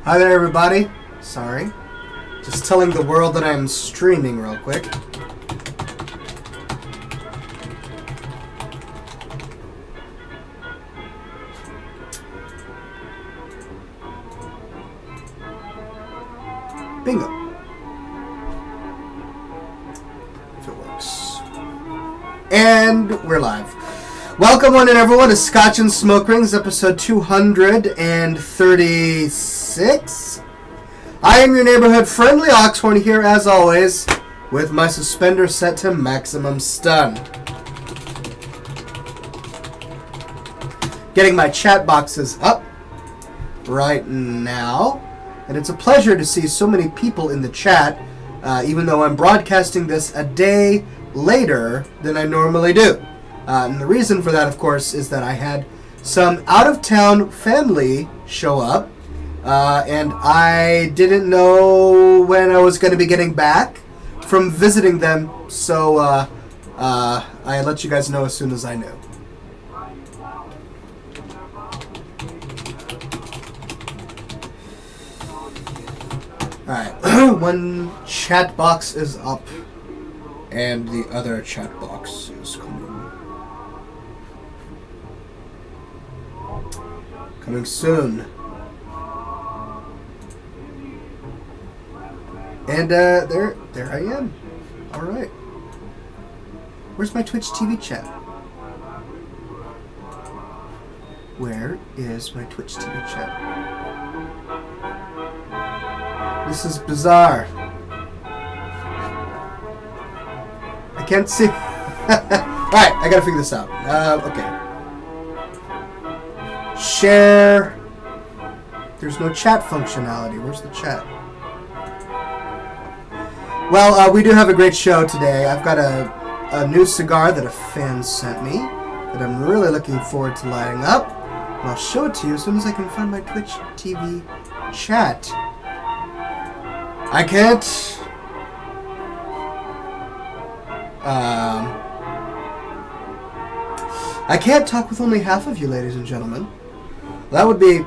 Hi there, everybody. Sorry. Just telling the world that I'm streaming real quick. Bingo. If it works. And we're live. Welcome one and everyone to Scotch and Smoke Rings, episode 236. I am your neighborhood friendly Oxhorn here as always, with my suspender set to maximum stun. Getting my chat boxes up right now, and it's a pleasure to see so many people in the chat, even though I'm broadcasting this a day later than I normally do. And the reason for that, of course, is that I had some out-of-town family show up, and I didn't know when I was going to be getting back from visiting them, so I let you guys know as soon as I knew. Alright, one chat box is up, and the other chat box is coming. Coming soon. And there I am. All right. Where's my Twitch TV chat? Where is my Twitch TV chat? This is bizarre. I can't see. All right, I gotta figure this out. Okay. Share. There's no chat functionality. Where's the chat? Well, we do have a great show today. I've got a new cigar that a fan sent me that I'm really looking forward to lighting up. And I'll show it to you as soon as I can find my Twitch TV chat. I can't... I can't talk with only half of you, ladies and gentlemen. That would be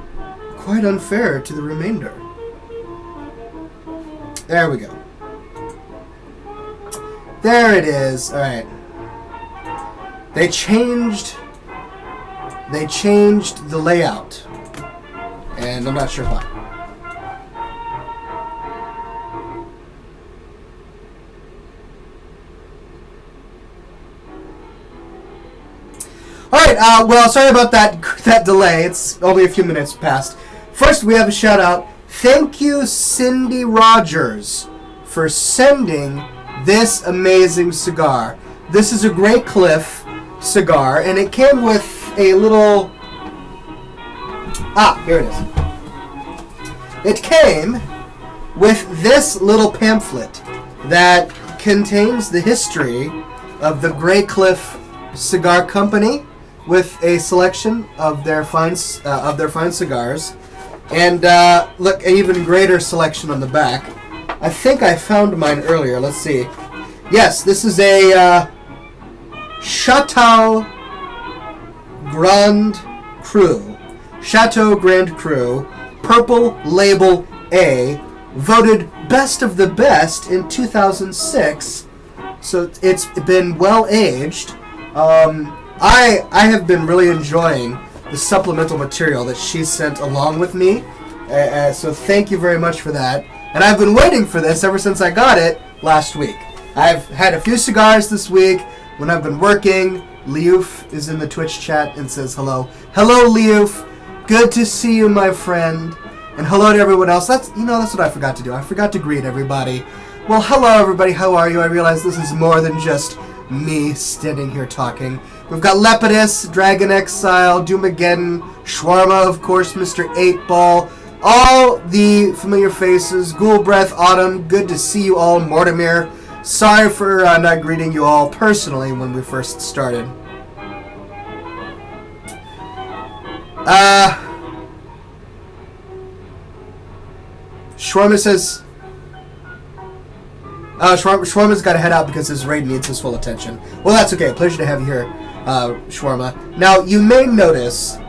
quite unfair to the remainder. There we go. There it is. All right. They changed the layout, and I'm not sure why. Alright, well, sorry about that delay. It's only a few minutes past. First, we have a shout-out. Thank you, Cindy Rogers, for sending this amazing cigar. This is a Grey Cliff cigar, and it came with a little... here it is. It came with this little pamphlet that contains the history of the Grey Cliff Cigar Company, with a selection of their fine cigars, and look, an even greater selection on the back. I think I found mine earlier. Let's see. Yes, this is a Chateau Grand Cru, Purple Label A, voted best of the best in 2006. So it's been well aged. I have been really enjoying the supplemental material that she sent along with me, so thank you very much for that. And I've been waiting for this ever since I got it last week. I've had a few cigars this week when I've been working. Liuf is in the Twitch chat and says hello. Hello, Liuf. Good to see you, my friend. And hello to everyone else. That's what I forgot to do. I forgot to greet everybody. Well, hello, everybody. How are you? I realize this is more than just me standing here talking. We've got Lepidus, Dragon Exile, Doomageddon, Shawarma, of course, Mr. 8-Ball, all the familiar faces, Ghoul Breath, Autumn, good to see you all, Mortimer. Sorry for not greeting you all personally when we first started. Shawarma says... Shawarma's got to head out because his raid needs his full attention. Well, that's okay. Pleasure to have you here, Shawarma. Now, you may notice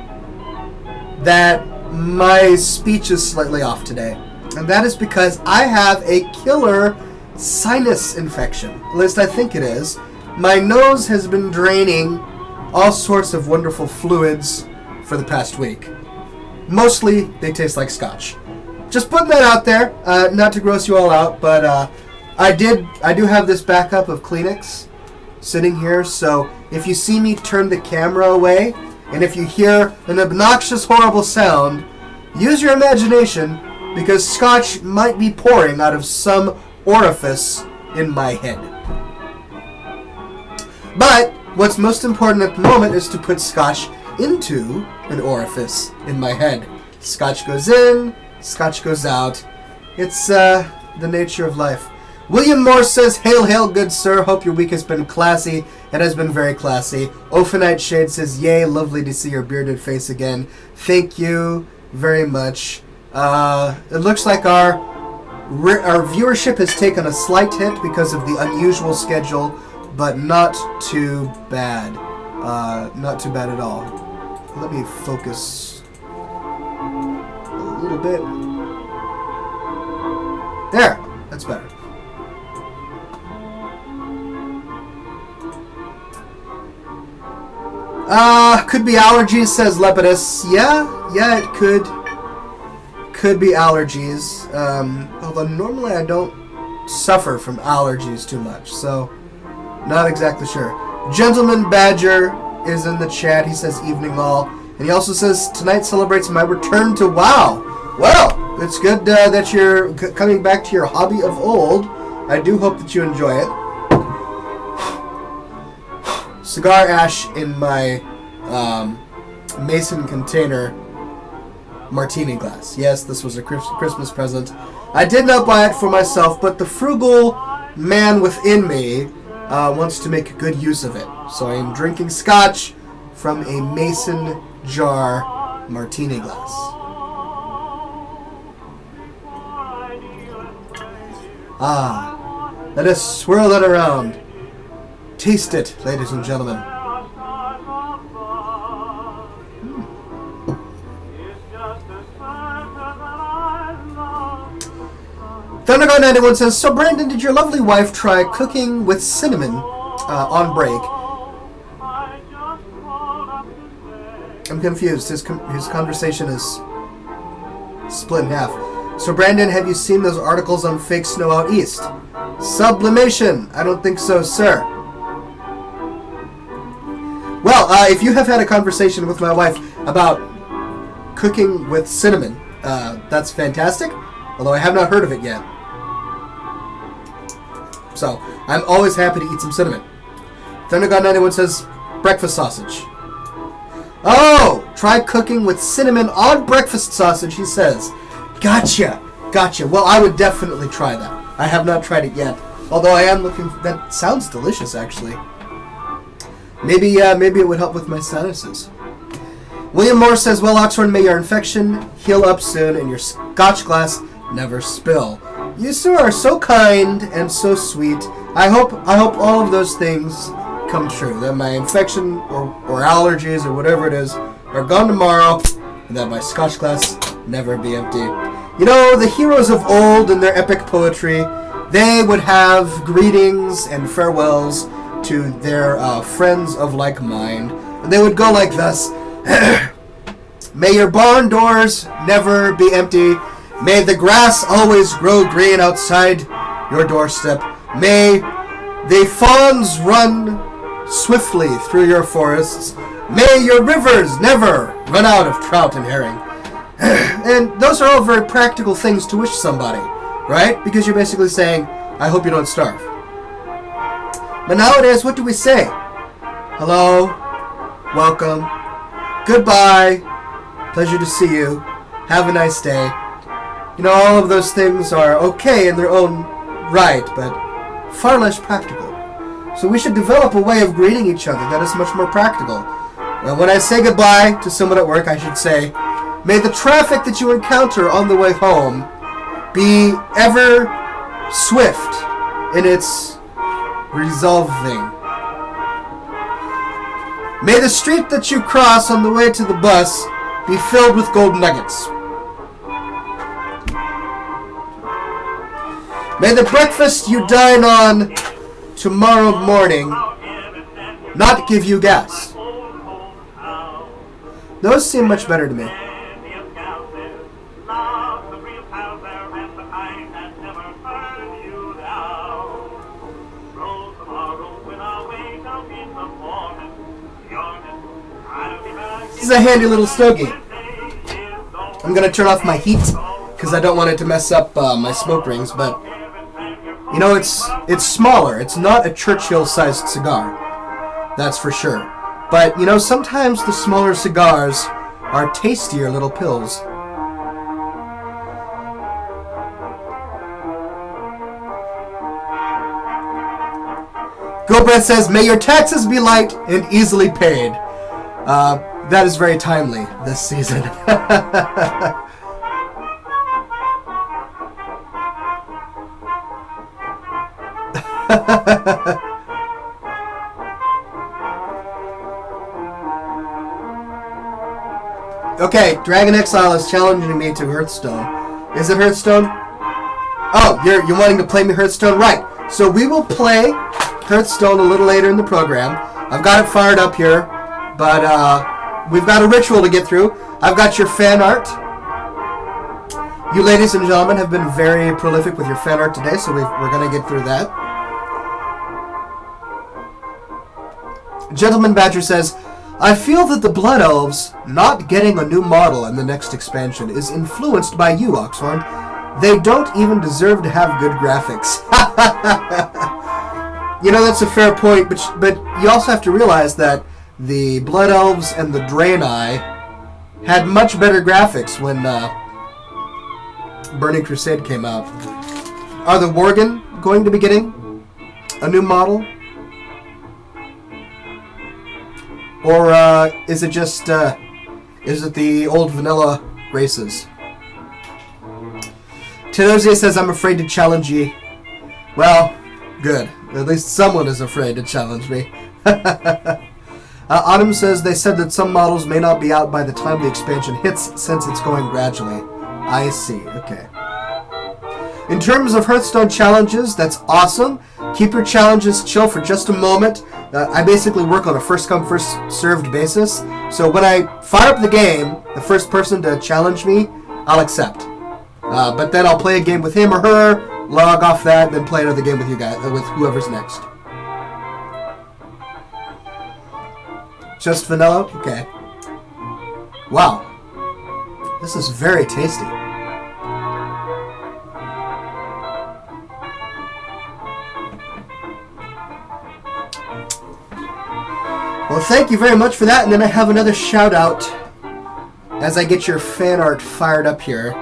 that my speech is slightly off today. And that is because I have a killer sinus infection. At least I think it is. My nose has been draining all sorts of wonderful fluids for the past week. Mostly, they taste like Scotch. Just putting that out there, not to gross you all out, but I do have this backup of Kleenex sitting here, so if you see me turn the camera away, and if you hear an obnoxious, horrible sound, use your imagination, because Scotch might be pouring out of some orifice in my head. But what's most important at the moment is to put Scotch into an orifice in my head. Scotch goes in, Scotch goes out. It's the nature of life. William Moore says, "Hail, hail, good sir. Hope your week has been classy." It has been very classy. Ophanite Shade says, "Yay, lovely to see your bearded face again." Thank you very much. It looks like our viewership has taken a slight hit because of the unusual schedule, but not too bad. Not too bad at all. Let me focus a little bit. There, that's better. Could be allergies, says Lepidus. Yeah, it could. Could be allergies. Although normally I don't suffer from allergies too much, so not exactly sure. Gentleman Badger is in the chat. He says evening all, and he also says tonight celebrates my return to WoW. Well, it's good that you're coming back to your hobby of old. I do hope that you enjoy it. Cigar ash in my mason container martini glass. Yes, this was a Christmas present. I did not buy it for myself, but the frugal man within me wants to make good use of it. So I am drinking Scotch from a mason jar martini glass. Let us swirl it around. Taste it, ladies and gentlemen. ThunderGod91 says, "So Brandon, did your lovely wife try cooking with cinnamon on break?" I'm confused. His conversation is split in half. "So Brandon, have you seen those articles on fake snow out east?" Sublimation. I don't think so, sir. Well, if you have had a conversation with my wife about cooking with cinnamon, that's fantastic. Although I have not heard of it yet. So, I'm always happy to eat some cinnamon. ThunderGod91 says, breakfast sausage. Oh! Try cooking with cinnamon on breakfast sausage, he says. Gotcha. Well, I would definitely try that. I have not tried it yet. Although I am looking... That sounds delicious, actually. Maybe it would help with my sinuses. William Moore says, "Well, Oxhorn, may your infection heal up soon and your Scotch glass never spill." You, sir, are so kind and so sweet. I hope all of those things come true. That my infection or allergies or whatever it is are gone tomorrow, and that my Scotch glass never be empty. You know, the heroes of old in their epic poetry, they would have greetings and farewells to their friends of like mind. And they would go like thus. "May your barn doors never be empty. May the grass always grow green outside your doorstep. May the fawns run swiftly through your forests. May your rivers never run out of trout and herring." And those are all very practical things to wish somebody, right? Because you're basically saying, I hope you don't starve. But nowadays, what do we say? Hello, welcome, goodbye, pleasure to see you, have a nice day. You know, all of those things are okay in their own right, but far less practical. So we should develop a way of greeting each other that is much more practical. And when I say goodbye to someone at work, I should say, "May the traffic that you encounter on the way home be ever swift in its resolving. May the street that you cross on the way to the bus be filled with gold nuggets. May the breakfast you dine on tomorrow morning not give you gas. Those seem much better to me. This is a handy little stogie. I'm going to turn off my heat because I don't want it to mess up my smoke rings, but you know, it's smaller. It's not a Churchill-sized cigar. That's for sure. But, you know, sometimes the smaller cigars are tastier little pills. GoBreath says, may your taxes be light and easily paid. That is very timely this season. Okay, Dragon Exile is challenging me to Hearthstone. Is it Hearthstone? Oh, you're wanting to play me Hearthstone? Right. So we will play Hearthstone a little later in the program. I've got it fired up here, but we've got a ritual to get through. I've got your fan art. You ladies and gentlemen have been very prolific with your fan art today, so we're going to get through that. Gentleman Badger says, I feel that the Blood Elves not getting a new model in the next expansion is influenced by you, Oxhorn. They don't even deserve to have good graphics. You know, that's a fair point, but you also have to realize that the Blood Elves and the Draenei had much better graphics when Burning Crusade came out. Are the Worgen going to be getting a new model? Or is it just, is it the old vanilla races? Tenosia says, I'm afraid to challenge ye. Well, good. At least someone is afraid to challenge me. Autumn says, they said that some models may not be out by the time the expansion hits, since it's going gradually. I see, okay. In terms of Hearthstone challenges, that's awesome. Keep your challenges chill for just a moment. I basically work on a first-come, first-served basis. So when I fire up the game, the first person to challenge me, I'll accept. But then I'll play a game with him or her, log off that, then play another game with you guys, with whoever's next. Just vanilla? Okay. Wow. This is very tasty. Well, thank you very much for that, and then I have another shout-out as I get your fan art fired up here.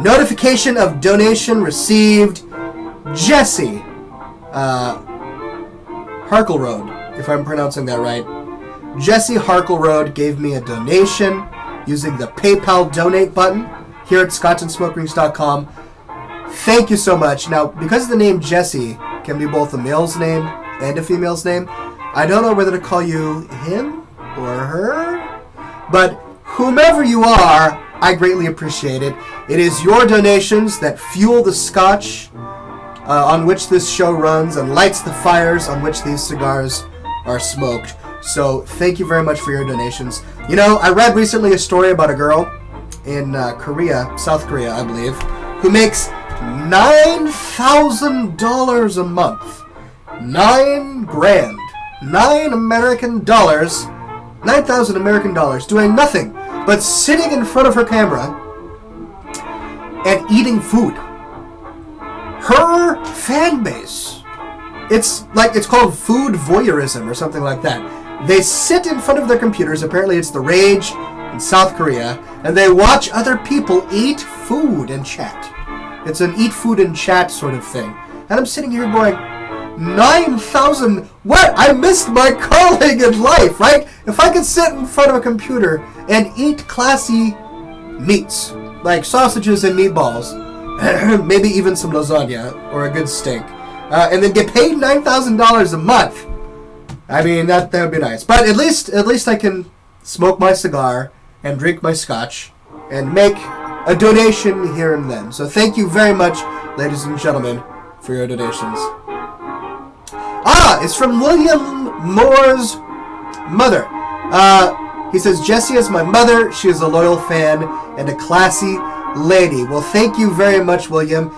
Notification of donation received. Jesse Harkleroad, if I'm pronouncing that right. Jesse Harkleroad gave me a donation using the PayPal donate button here at scotchandsmokerings.com. Thank you so much. Now, because the name Jesse can be both a male's name and a female's name, I don't know whether to call you him or her, but whomever you are, I greatly appreciate it. It is your donations that fuel the Scotch on which this show runs and lights the fires on which these cigars are smoked. So thank you very much for your donations. You know, I read recently a story about a girl in Korea, South Korea, I believe, who makes $9,000 a month. $9,000. $9 American dollars. 9,000 American dollars doing nothing but sitting in front of her camera and eating food. Her fan base, it's called food voyeurism or something like that. They sit in front of their computers, apparently it's the rage in South Korea, and they watch other people eat food and chat. It's an eat food and chat sort of thing. And I'm sitting here going, 9,000, what? I missed my calling in life, right? If I could sit in front of a computer and eat classy meats, like sausages and meatballs, maybe even some lasagna or a good steak, and then get paid $9,000 a month, I mean, that would be nice. But at least I can smoke my cigar and drink my scotch and make a donation here and then. So thank you very much, ladies and gentlemen, for your donations. It's from William Moore's mother. He says, Jessie is my mother. She is a loyal fan and a classy lady. Well, thank you very much, William.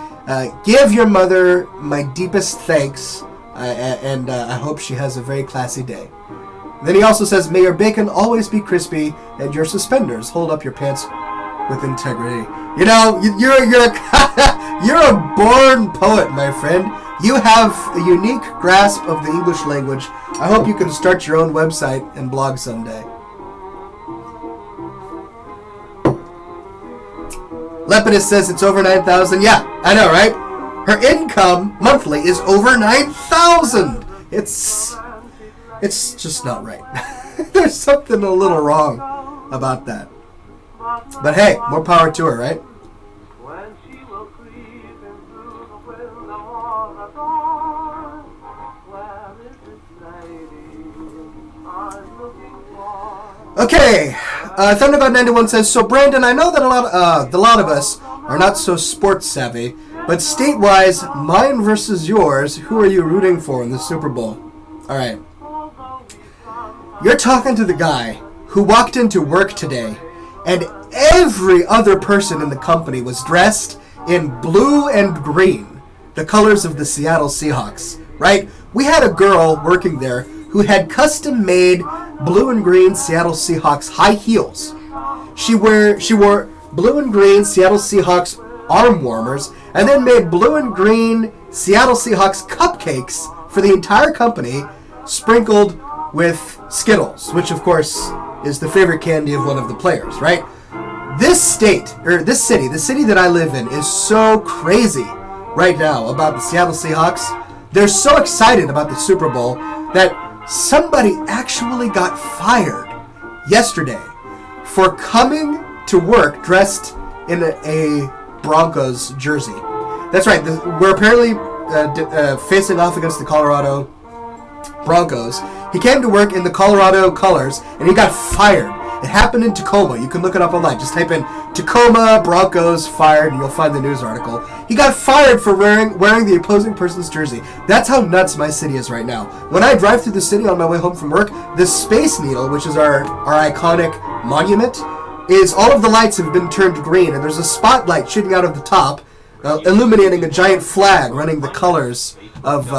Give your mother my deepest thanks, and I hope she has a very classy day. Then he also says, may your bacon always be crispy and your suspenders hold up your pants with integrity. You know, you're you're a born poet, my friend. You have a unique grasp of the English language. I hope you can start your own website and blog someday. Lepidus says it's over 9,000. Yeah, I know, right? Her income monthly is over 9,000. It's just not right. There's something a little wrong about that. But hey, more power to her, right? Okay, Thunderbird91 says, so Brandon, I know that a lot of us are not so sports savvy, but state-wise, mine versus yours, who are you rooting for in the Super Bowl? Alright. You're talking to the guy who walked into work today, and every other person in the company was dressed in blue and green, the colors of the Seattle Seahawks, right? We had a girl working there who had custom-made blue and green Seattle Seahawks high heels. She wore blue and green Seattle Seahawks arm warmers, and then made blue and green Seattle Seahawks cupcakes for the entire company, sprinkled with Skittles, which of course is the favorite candy of one of the players, right? This city that I live in, is so crazy right now about the Seattle Seahawks. They're so excited about the Super Bowl that somebody actually got fired yesterday for coming to work dressed in a Broncos jersey. That's right. We're apparently facing off against the Colorado Broncos. He came to work in the Colorado colors, and he got fired. It happened in Tacoma. You can look it up online. Just type in Tacoma Broncos fired, and you'll find the news article. He got fired for wearing the opposing person's jersey. That's how nuts my city is right now. When I drive through the city on my way home from work, the Space Needle, which is our iconic monument, is all of the lights have been turned green, and there's a spotlight shooting out of the top, illuminating a giant flag running the colors of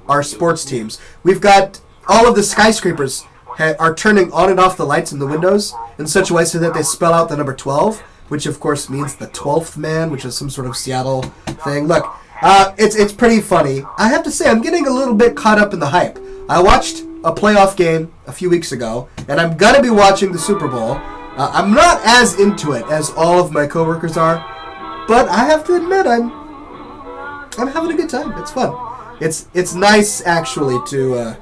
our sports teams. We've got all of the skyscrapers are turning on and off the lights in the windows in such a way so that they spell out the number 12, which of course means the 12th man, which is some sort of Seattle thing. Look, it's pretty funny. I have to say, I'm getting a little bit caught up in the hype. I watched a playoff game a few weeks ago, and I'm going to be watching the Super Bowl. I'm not as into it as all of my coworkers are, but I have to admit, I'm having a good time. It's fun. It's nice, actually, to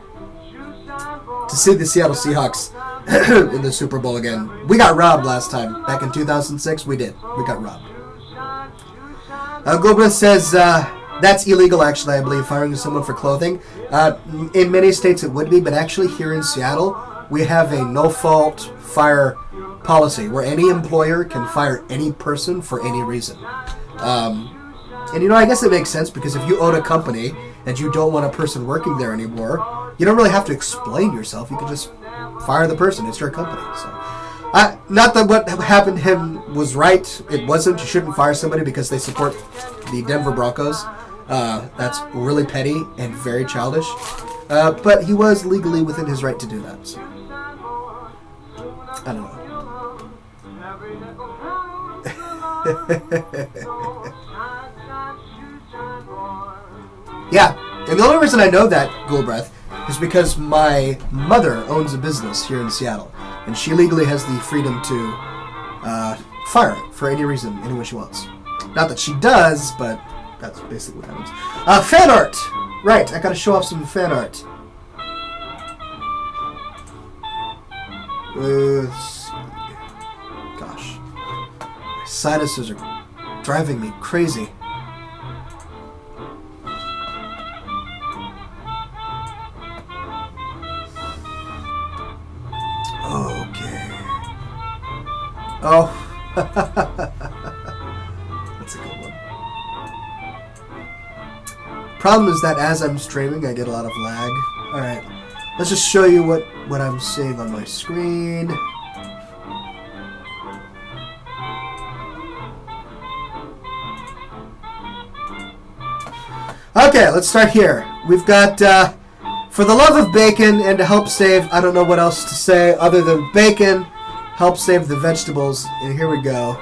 see the Seattle Seahawks in the Super Bowl again. We got robbed last time. Back in 2006, we did. We got robbed. Goldberg says, that's illegal, actually, I believe, firing someone for clothing. In many states it would be, but actually here in Seattle, we have a no-fault fire policy where any employer can fire any person for any reason. And, I guess it makes sense because if you own a company and you don't want a person working there anymore, you don't really have to explain yourself. You can just fire the person. It's your company. So, not that what happened to him was right. It wasn't. You shouldn't fire somebody because they support the Denver Broncos. That's really petty and very childish. But he was legally within his right to do that. So. I don't know. Yeah, and the only reason I know that, Ghoulbreath, is because my mother owns a business here in Seattle, and she legally has the freedom to fire it for any reason, any way she wants. Not that she does, but that's basically what happens. Fan art! Right, I gotta show off some fan art. Let's see. Gosh. My sinuses are driving me crazy. Oh. That's a good one. Problem is that as I'm streaming, I get a lot of lag. Alright. Let's just show you what I'm seeing on my screen. Okay, let's start here. We've got, for the love of bacon and to help save, I don't know what else to say other than bacon, help save the vegetables. And here we go.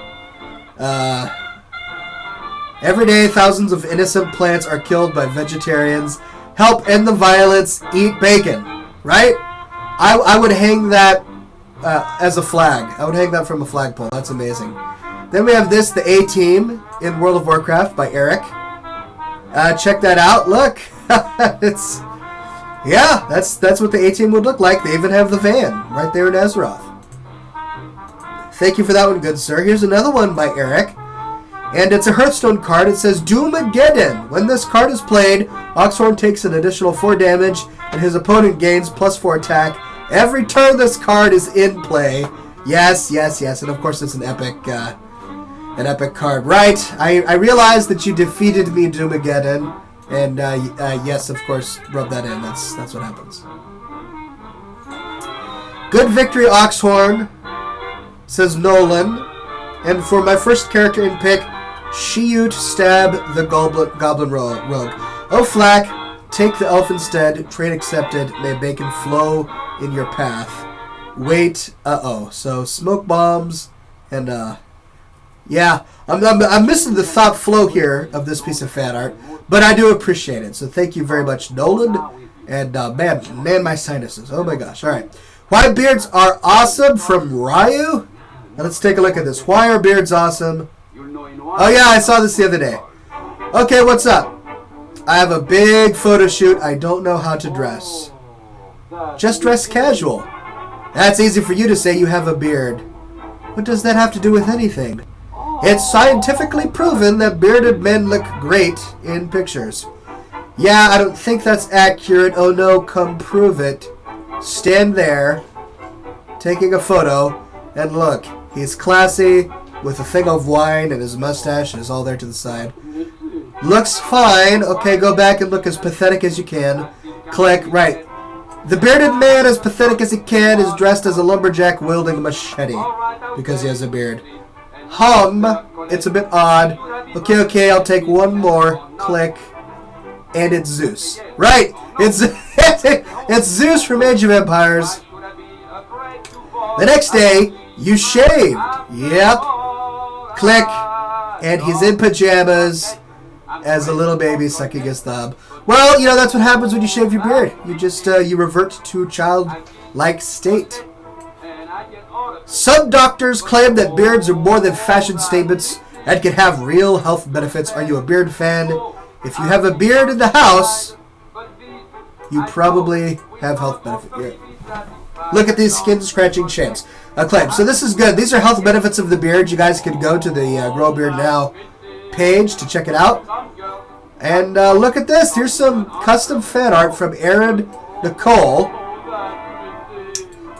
Every day, thousands of innocent plants are killed by vegetarians. Help end the violence, eat bacon. Right? I would hang that as a flag. I would hang that from a flagpole. That's amazing. Then we have this, the A-Team in World of Warcraft by Eric. Check that out. Look. It's... Yeah, that's what the A-Team would look like. They even have the van right there in Azeroth. Thank you for that one, good sir. Here's another one by Eric. And it's a Hearthstone card. It says Doomageddon. When this card is played, Oxhorn takes an additional 4 damage, and his opponent gains +4 attack. Every turn this card is in play. Yes, yes, yes. And of course it's an epic card. Right. I realized that you defeated me, Doomageddon. And yes, of course, rub that in. That's what happens. Good victory, Oxhorn, says Nolan. And for my first character in pick, Shiyu to stab the Goblin Rogue. Oh, Flack, take the elf instead. Trade accepted. May bacon flow in your path. Wait, uh-oh. So, smoke bombs and, yeah. I'm missing the thought flow here of this piece of fan art, but I do appreciate it. So thank you very much, Nolan. And, man, my sinuses. Oh, my gosh. All right. Why beards are awesome from Ryu? Now let's take a look at this. Why are beards awesome? Oh, yeah, I saw this the other day. Okay, what's up? I have a big photo shoot. I don't know how to dress. Just dress casual. That's easy for you to say. You have a beard. What does that have to do with anything? It's scientifically proven that bearded men look great in pictures. Yeah, I don't think that's accurate. Oh no, come prove it. Stand there, taking a photo, and look. He's classy, with a thing of wine, and his mustache is all there to the side. Looks fine. Okay, go back and look as pathetic as you can. Click. Right. The bearded man, as pathetic as he can, is dressed as a lumberjack wielding a machete, because he has a beard. It's a bit odd. Okay, I'll take one more. Click. And it's Zeus. Right! It's it's Zeus from Age of Empires. The next day, you shaved. Yep. Click. And he's in pajamas as a little baby sucking his thumb. Well, you know, that's what happens when you shave your beard. You just, you revert to a childlike state. Some doctors claim that beards are more than fashion statements and can have real health benefits. Are you a beard fan? If you have a beard in the house, you probably have health benefits. Yeah. Look at these skin-scratching chins. Claim. So this is good. These are health benefits of the beard. You guys can go to the Grow Beard Now page to check it out. And look at this. Here's some custom fan art from Aaron Nicole.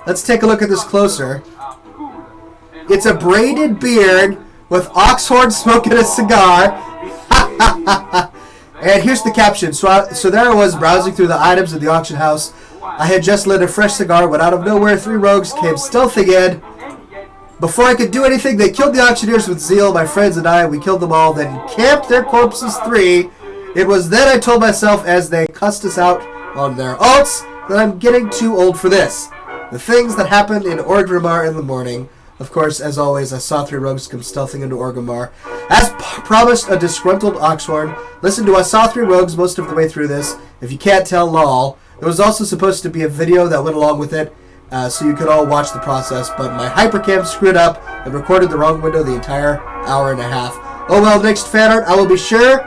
Let's take a look at this closer. It's a braided beard with Oxhorn smoking a cigar. And here's the caption. So there I was browsing through the items in the auction house. I had just lit a fresh cigar when out of nowhere 3 rogues came stealthing in. Before I could do anything, they killed the auctioneers with zeal. My friends and I, we killed them all, then camped their corpses 3. It was then I told myself as they cussed us out on their alts that I'm getting too old for this. The things that happened in Orgrimmar in the morning. Of course, as always, I saw 3 rogues come stealthing into Orgrimmar. As promised, a disgruntled Oxhorn. Listen to I saw 3 rogues most of the way through this. If you can't tell, lol. There was also supposed to be a video that went along with it, so you could all watch the process, but my hypercam screwed up and recorded the wrong window the entire hour and a half. Oh well, next fan art, I will be sure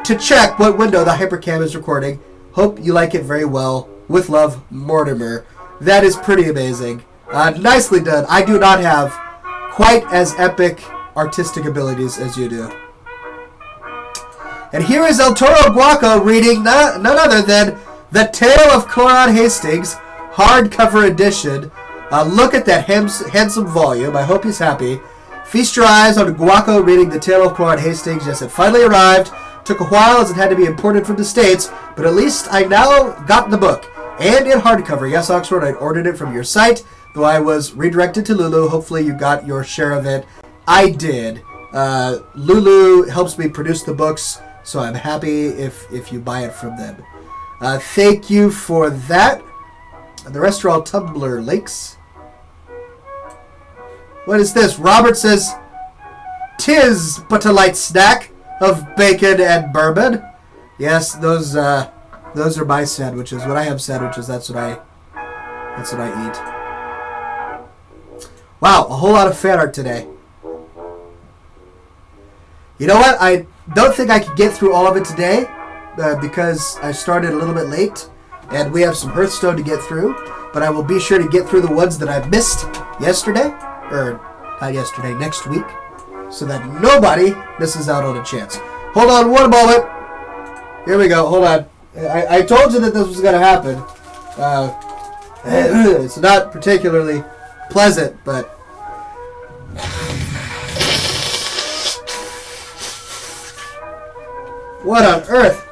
to check what window the hypercam is recording. Hope you like it very well. With love, Mortimer. That is pretty amazing. Nicely done. I do not have quite as epic artistic abilities as you do. And here is El Toro Guaco reading none other than The Tale of Cloran Hastings, hardcover edition. Look at that handsome volume. I hope he's happy. Feast your eyes on Guaco reading The Tale of Poor Hastings. Yes, it finally arrived. Took a while as it had to be imported from the States, but at least I now got the book. And in hardcover. Yes, Oxford, I ordered it from your site, though I was redirected to Lulu. Hopefully you got your share of it. I did. Lulu helps me produce the books, so I'm happy if you buy it from them. Thank you for that. The rest are all Tumblr links. What is this? Robert says, "'Tis but a light snack of bacon and bourbon." Yes, those are my sandwiches. When I have sandwiches, that's what I eat. Wow, a whole lot of fan art today. You know what? I don't think I could get through all of it today because I started a little bit late, and we have some Hearthstone to get through. But I will be sure to get through the ones that I missed yesterday, or not yesterday, next week, so that nobody misses out on a chance. Hold on one moment. Here we go. Hold on. I told you that this was going to happen. It's not particularly pleasant, but... What on earth?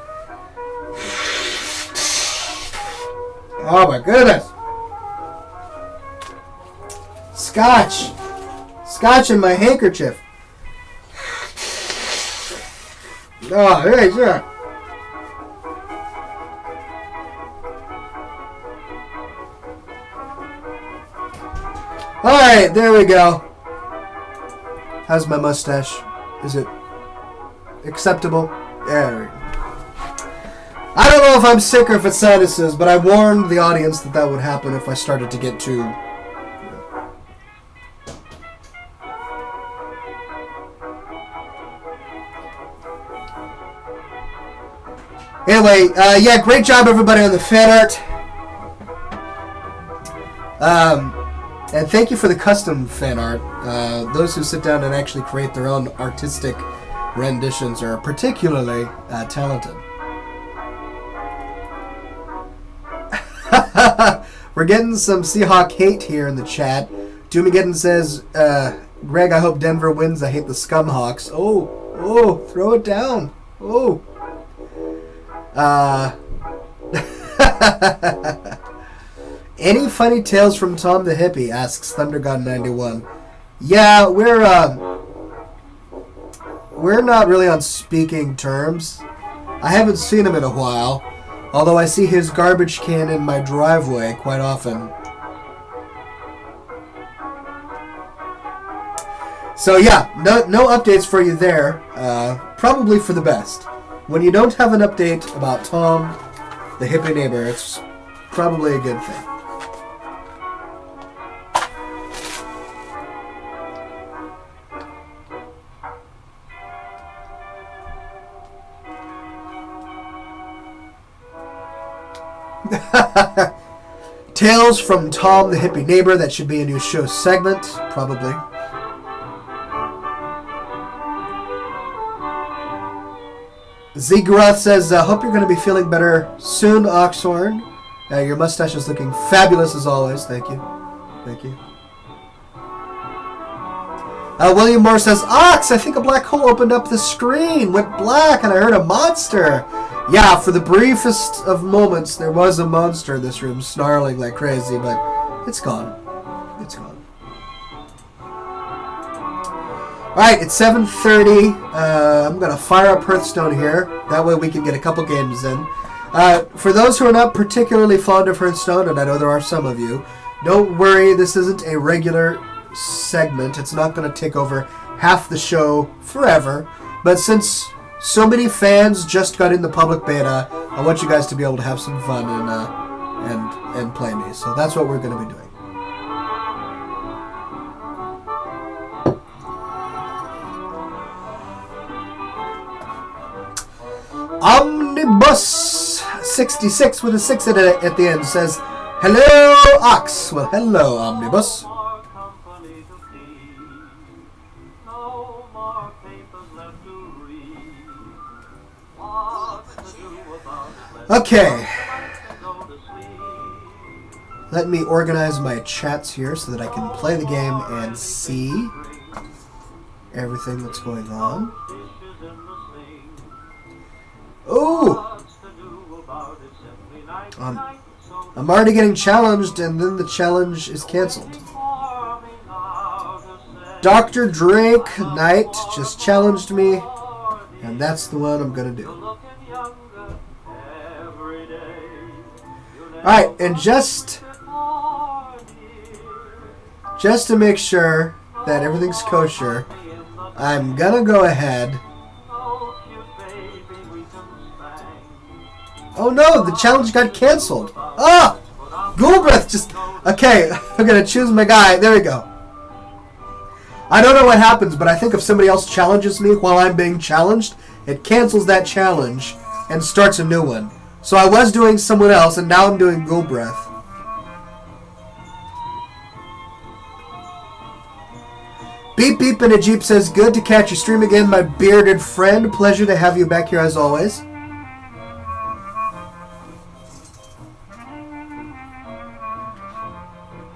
Oh my goodness. Scotch. Scotch in my handkerchief. Oh, hey, sure. Alright, there we go. How's my mustache? Is it acceptable? There we go. I don't know if I'm sick or if it's sinuses, but I warned the audience that that would happen if I started to get too... Anyway, yeah, great job everybody on the fan art. And thank you for the custom fan art. Those who sit down and actually create their own artistic renditions are particularly talented. We're getting some Seahawk hate here in the chat. Doomageddon says, Greg, I hope Denver wins. I hate the Scumhawks. Oh, throw it down. Oh. Any funny tales from Tom the Hippie? Asks ThunderGod91. Yeah, we're not really on speaking terms. I haven't seen him in a while, although I see his garbage can in my driveway quite often. So yeah, no updates for you there. Probably for the best. When you don't have an update about Tom, the hippie neighbor, it's probably a good thing. Tales from Tom the hippie neighbor. That should be a new show segment, probably. Zigrath says, hope you're going to be feeling better soon, Oxhorn. Your mustache is looking fabulous as always. Thank you. Thank you. William Moore says, Ox, I think a black hole opened up the screen, went black, and I heard a monster. Yeah, for the briefest of moments, there was a monster in this room snarling like crazy, but it's gone. It's gone. Alright, it's 7:30. I'm going to fire up Hearthstone here. That way we can get a couple games in. For those who are not particularly fond of Hearthstone, and I know there are some of you, don't worry, this isn't a regular segment. It's not going to take over half the show forever. But since so many fans just got in the public beta, I want you guys to be able to have some fun and play me. So that's what we're going to be doing. Omnibus 66 with a 6 at the end says, hello, Ox. Well, hello, Omnibus. Okay. Let me organize my chats here so that I can play the game and see everything that's going on. Oh! I'm already getting challenged, and then the challenge is canceled. Dr. Drake Knight just challenged me, and that's the one I'm going to do. Alright, and just to make sure that everything's kosher, I'm going to go ahead. Oh no, the challenge got canceled. Oh! Ghoulbreath just... Okay, I'm going to choose my guy. There we go. I don't know what happens, but I think if somebody else challenges me while I'm being challenged, it cancels that challenge and starts a new one. So I was doing someone else, and now I'm doing Ghoulbreath. Beep Beep in a Jeep says, good to catch your stream again, my bearded friend. Pleasure to have you back here as always.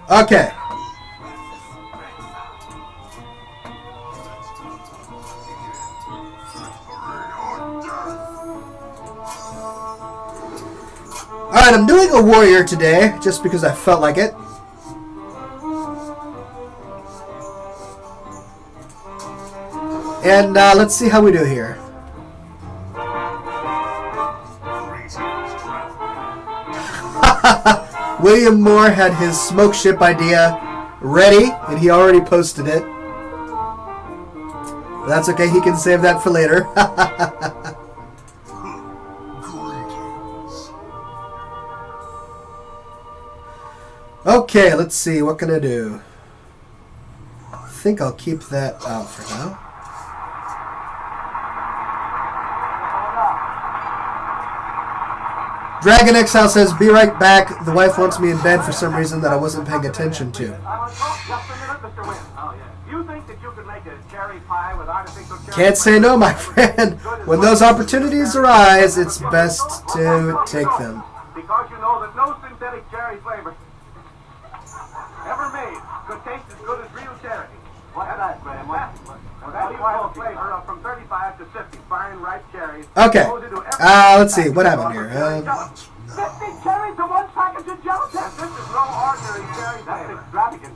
Okay. Alright, I'm doing a warrior today, just because I felt like it. And let's see how we do here. William Moore had his smoke ship idea ready, and he already posted it. That's okay, he can save that for later. Okay, let's see, what can I do? I think I'll keep that out for now. Dragon Exile says, be right back. The wife wants me in bed for some reason that I wasn't paying attention to. Can't say no, my friend. When those opportunities arise, it's best to take them. Because you know that no synthetic cherry flavor ever made could taste as good as real cherry. What's that, Graham? That final flavor of from 35 to 50 fine ripe cherries. Okay. Let's see. What happened here? 50 cherries to one package of gelatin. This is no ordinary cherry flavor. That's extravagant,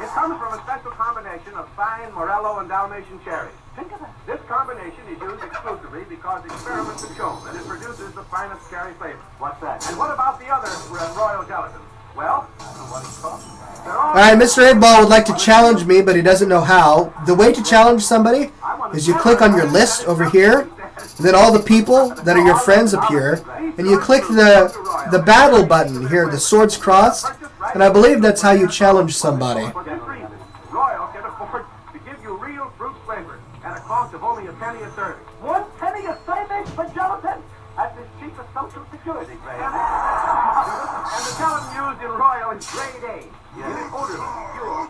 It comes from a special combination of fine Morello and Dalmatian cherries. Think of that. This combination is used exclusively because experiments have shown that it produces the finest cherry flavor. What's that? And what about the other royal gelatin? Well, I don't know what it's called. Alright, Mr. 8-Ball would like to challenge me, but he doesn't know how. The way to challenge somebody is you click on your list over here, and then all the people that are your friends appear, and you click the battle button here, the swords crossed, and I believe that's how you challenge somebody. For this reason, Royal can afford to give you real fruit flavor at a cost of only a penny a serving. 1 penny a serving for gelatin? That's as cheap as Social Security, Graham. And the gelatin used in Royal is grade A. It is odorless, pure.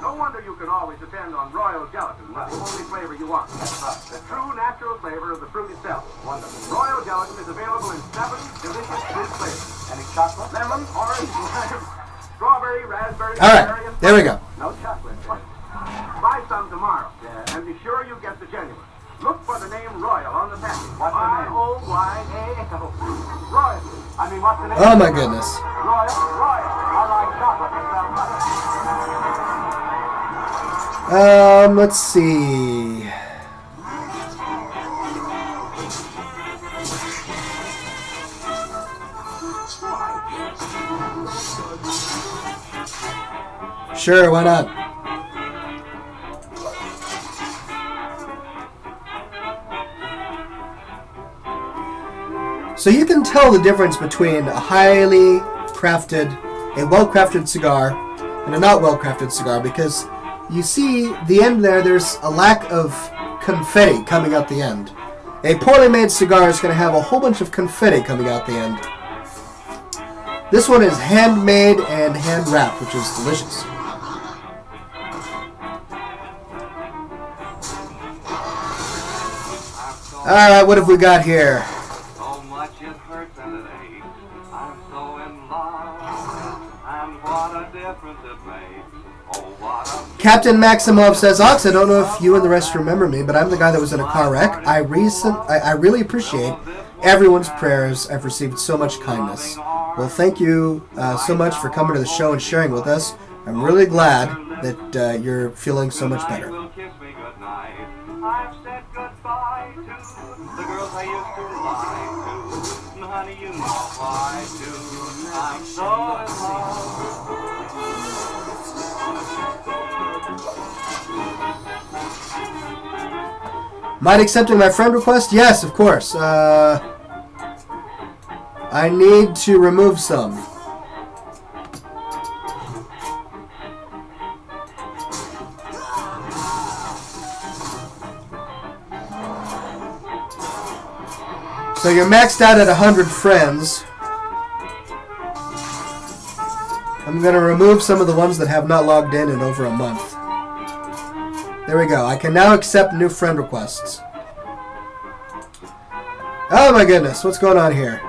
No wonder you can always depend on Royal gelatin. That's the only flavor you want. The true natural flavor of the fruit itself. Wonderful. Royal gelatin is available in 7 delicious fruit flavors. Any chocolate? Lemon, orange, lime, strawberry, raspberry, Alright, there we go. No chocolate. Buy some tomorrow. Yeah. And be sure you get the genuine. Look for the name Royal on the package. What's the name? R-O-Y-A-L. Royal. I mean, what's the name? Oh my goodness. Royal. I like chocolate. Let's see. Sure, why not? So you can tell the difference between a highly crafted, a well-crafted cigar and a not well-crafted cigar, because you see the end there, there's a lack of confetti coming out the end. A poorly made cigar is going to have a whole bunch of confetti coming out the end. This one is handmade and hand-wrapped, which is delicious. Alright, what have we got here? So much it hurts and it aches. I'm so in love. Captain Maximov says, Ox, I don't know if you and the rest remember me, but I'm the guy that was in a car wreck. I really appreciate everyone's prayers. I've received so much kindness. Well, thank you so much for coming to the show and sharing with us. I'm really glad that you're feeling so much better. I've said goodbye to the girls I used to lie to. Honey, you know why do. I'm so in love. Mind accepting my friend request? Yes, of course. I need to remove some. So you're maxed out at 100 friends. I'm going to remove some of the ones that have not logged in over a month. There we go. I can now accept new friend requests. Oh my goodness, what's going on here?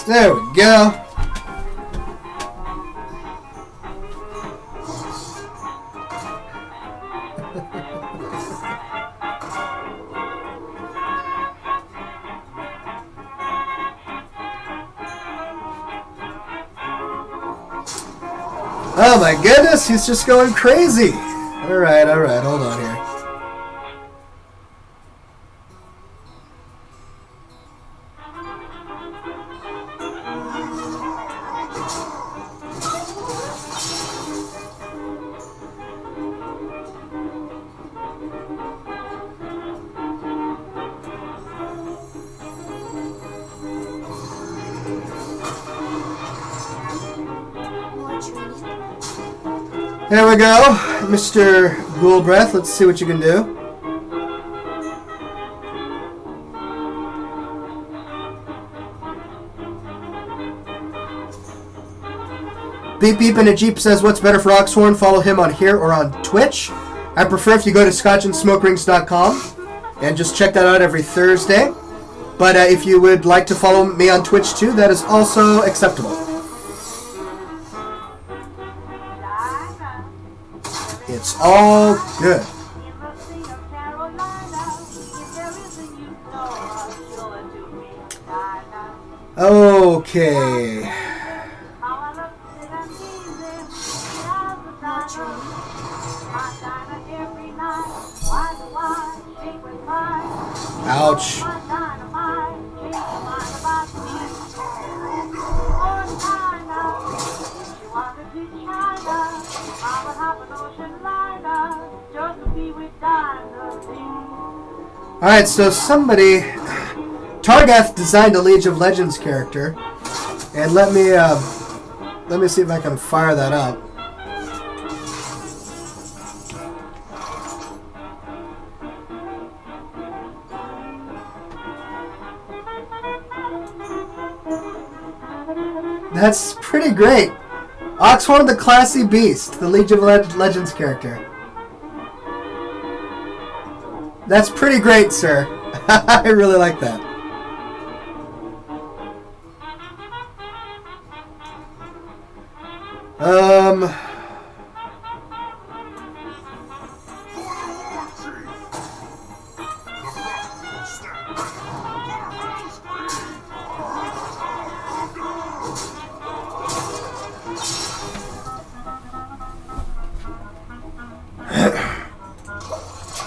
There we go. Oh my goodness, he's just going crazy. Alright, hold on here. There we go, Mr. Ghoulbreath. Let's see what you can do. Beep Beep in a Jeep says, what's better for Oxhorn? Follow him on here or on Twitch. I prefer if you go to scotchandsmokerings.com and just check that out every Thursday. But if you would like to follow me on Twitch too, that is also acceptable. It's all good. Okay. Ouch. Alright, so somebody, Targath designed a League of Legends character, and let me see if I can fire that up. That's pretty great. Oxhorn the Classy Beast, the League of Legends character. That's pretty great, sir. I really like that.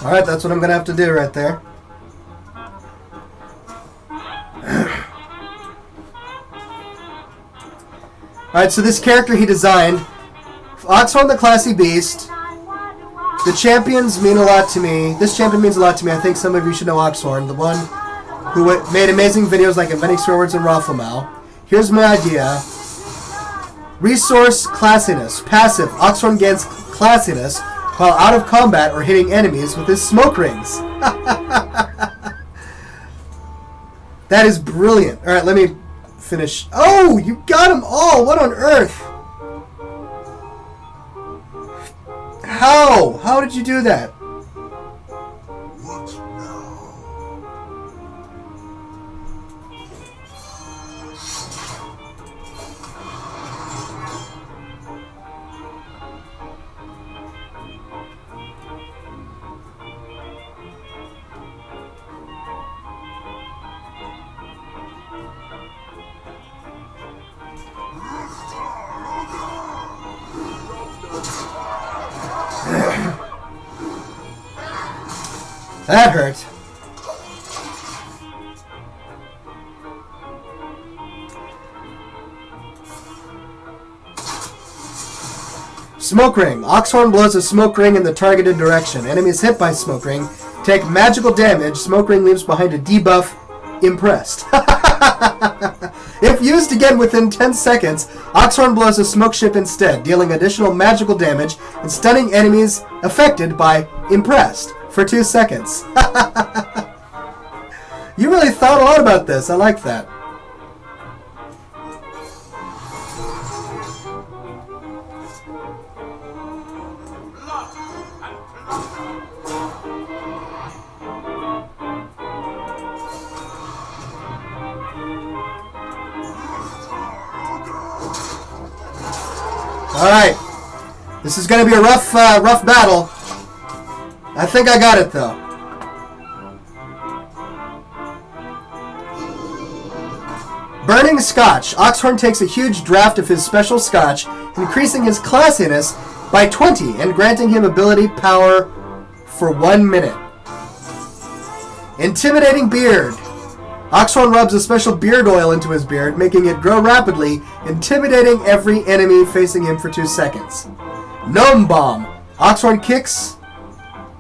Alright, that's what I'm going to have to do right there. Alright, so this character he designed, Oxhorn the Classy Beast. The champions mean a lot to me. This champion means a lot to me. I think some of you should know Oxhorn, the one who made amazing videos like Inventing Swearwords and Rafflemal. Here's my idea. Resource classiness. Passive. Oxhorn gains classiness while out of combat or hitting enemies with his smoke rings. That is brilliant. Alright, let me finish. Oh, you got them all. What on earth? How? How did you do that? That hurt. Smoke ring. Oxhorn blows a smoke ring in the targeted direction. Enemies hit by smoke ring take magical damage. Smoke ring leaves behind a debuff. Impressed. If used again within 10 seconds, Oxhorn blows a smoke ship instead, dealing additional magical damage and stunning enemies affected by Impressed for 2 seconds. You really thought a lot about this. I like that. Alright. This is going to be a rough battle. I think I got it, though. Burning Scotch. Oxhorn takes a huge draft of his special Scotch, increasing his classiness by 20 and granting him ability power for 1 minute. Intimidating Beard. Oxhorn rubs a special beard oil into his beard, making it grow rapidly, intimidating every enemy facing him for 2 seconds. Gnome Bomb. Oxhorn kicks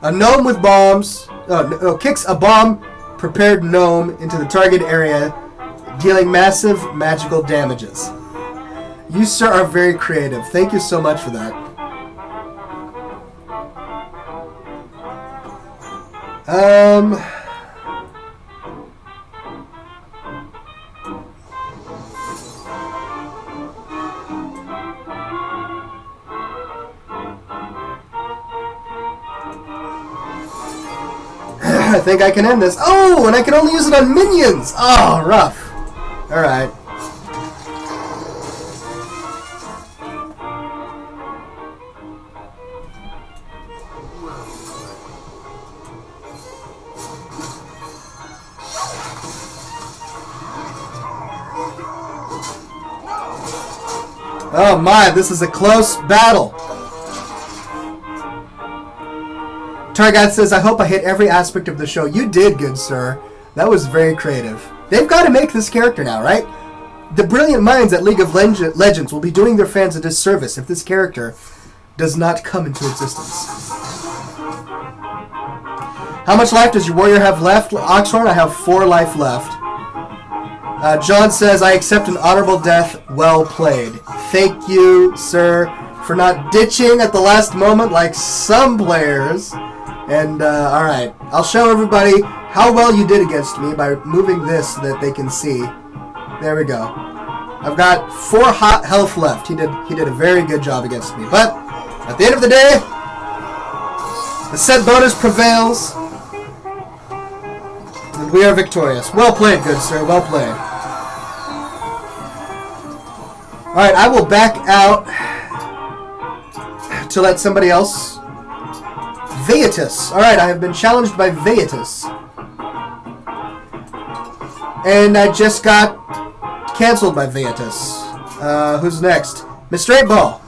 a gnome with bombs. Kicks a bomb-prepared gnome into the target area, dealing massive magical damages. You, sir, are very creative. Thank you so much for that. I think I can end this. Oh, and I can only use it on minions. Oh, rough. All right. Oh my, this is a close battle. Targat says, I hope I hit every aspect of the show. You did, good sir. That was very creative. They've got to make this character now, right? The brilliant minds at League of Legends will be doing their fans a disservice if this character does not come into existence. How much life does your warrior have left? Oxhorn, I have 4 life left. John says, I accept an honorable death. Well played. Thank you, sir, for not ditching at the last moment like some players. And, alright. I'll show everybody how well you did against me by moving this so that they can see. There we go. I've got 4 hot health left. He did a very good job against me. But, at the end of the day, the set bonus prevails. And we are victorious. Well played, good sir. Well played. Alright, I will back out to let somebody else. Veatus. Alright, I have been challenged by Veatus. And I just got canceled by Veatus. Who's next? Mr. 8-Ball.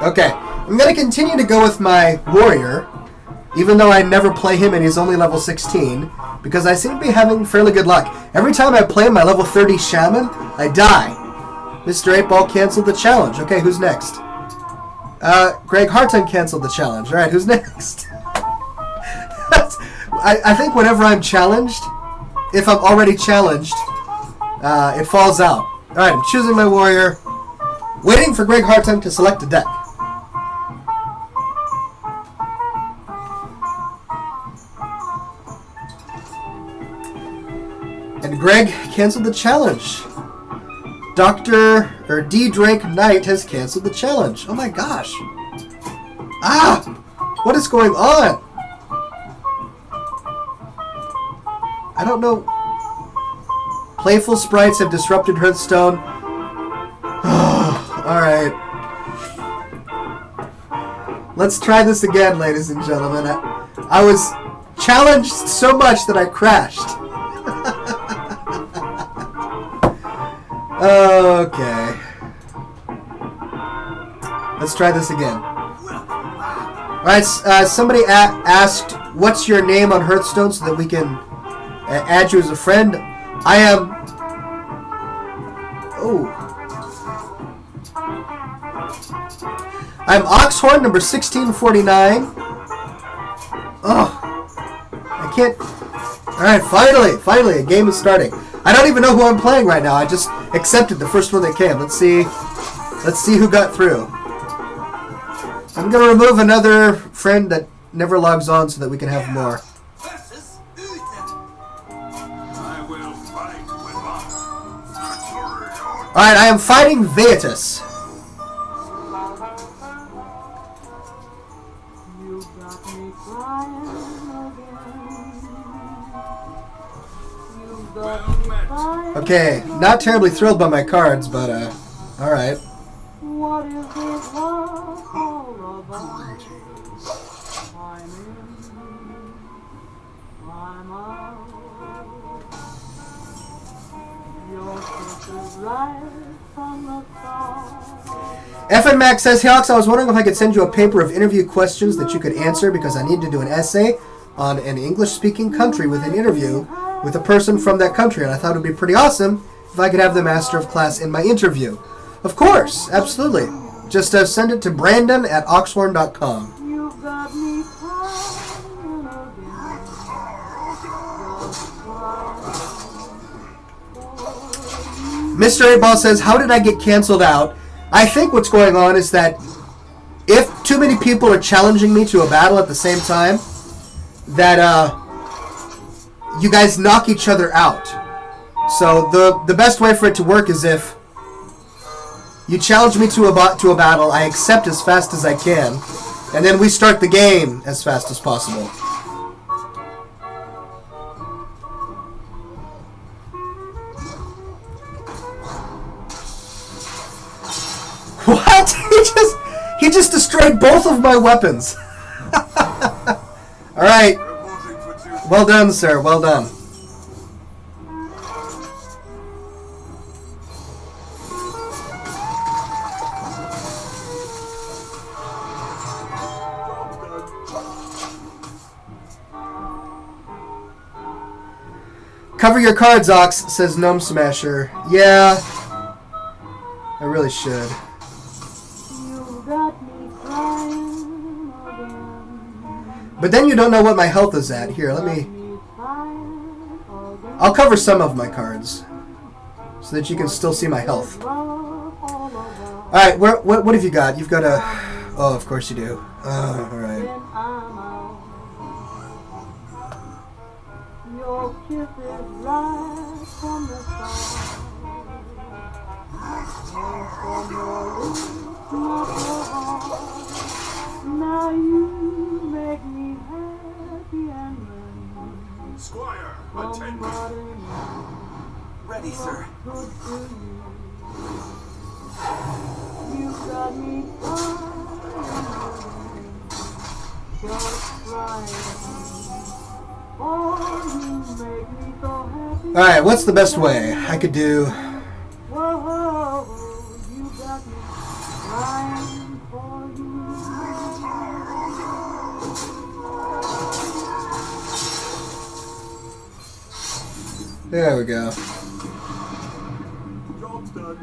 Okay, I'm going to continue to go with my warrior, even though I never play him and he's only level 16, because I seem to be having fairly good luck. Every time I play my level 30 shaman, I die. Mr. 8-Ball canceled the challenge. Okay, who's next? Greg Harton canceled the challenge. Alright, who's next? I think whenever I'm challenged, if I'm already challenged, it falls out. Alright, I'm choosing my warrior, waiting for Greg Harton to select a deck. Greg canceled the challenge. D. Drake Knight has canceled the challenge. Oh my gosh. Ah! What is going on? I don't know. Playful sprites have disrupted Hearthstone. Alright. Let's try this again, ladies and gentlemen. I was challenged so much that I crashed. Okay. Let's try this again. Alright, somebody asked, what's your name on Hearthstone so that we can add you as a friend? I am... Oh. I'm Oxhorn, number 1649. Oh. I can't... Alright, finally, a game is starting. I don't even know who I'm playing right now. I just accepted the first one that came. Let's see who got through. I'm going to remove another friend that never logs on so that we can have more. Alright, I am fighting Vetus. Okay, not terribly thrilled by my cards, but, alright. What is this love all about? I'm in, I'm out. Your kiss is right from the start. FN Max says, hey Ox, I was wondering if I could send you a paper of interview questions that you could answer because I need to do an essay on an English-speaking country with an interview with a person from that country, and I thought it would be pretty awesome if I could have the master of class in my interview. Of course, absolutely. Just send it to brandon@oxhorn.com. Mr. 8-Ball says, how did I get canceled out? I think what's going on is that if too many people are challenging me to a battle at the same time, that you guys knock each other out. So the best way for it to work is if you challenge me to a battle, I accept as fast as I can, and then we start the game as fast as possible. What? He just destroyed both of my weapons. All right. Well done, sir. Well done. Cover your cards, Ox, says Gnome Smasher. Yeah, I really should. But then you don't know what my health is at. Here, I'll cover some of my cards so that you can still see my health. Alright, what have you got? You've got a... Oh, of course you do. Alright. Your kisses right from the start. From your lips, not your heart. Now you make me happy and then Squire, attend. Ready, sir. Good to you. You got me flying, just flying. Alright, what's the best way? I could do... Whoa, you got me flying for you. There we go. Job's done.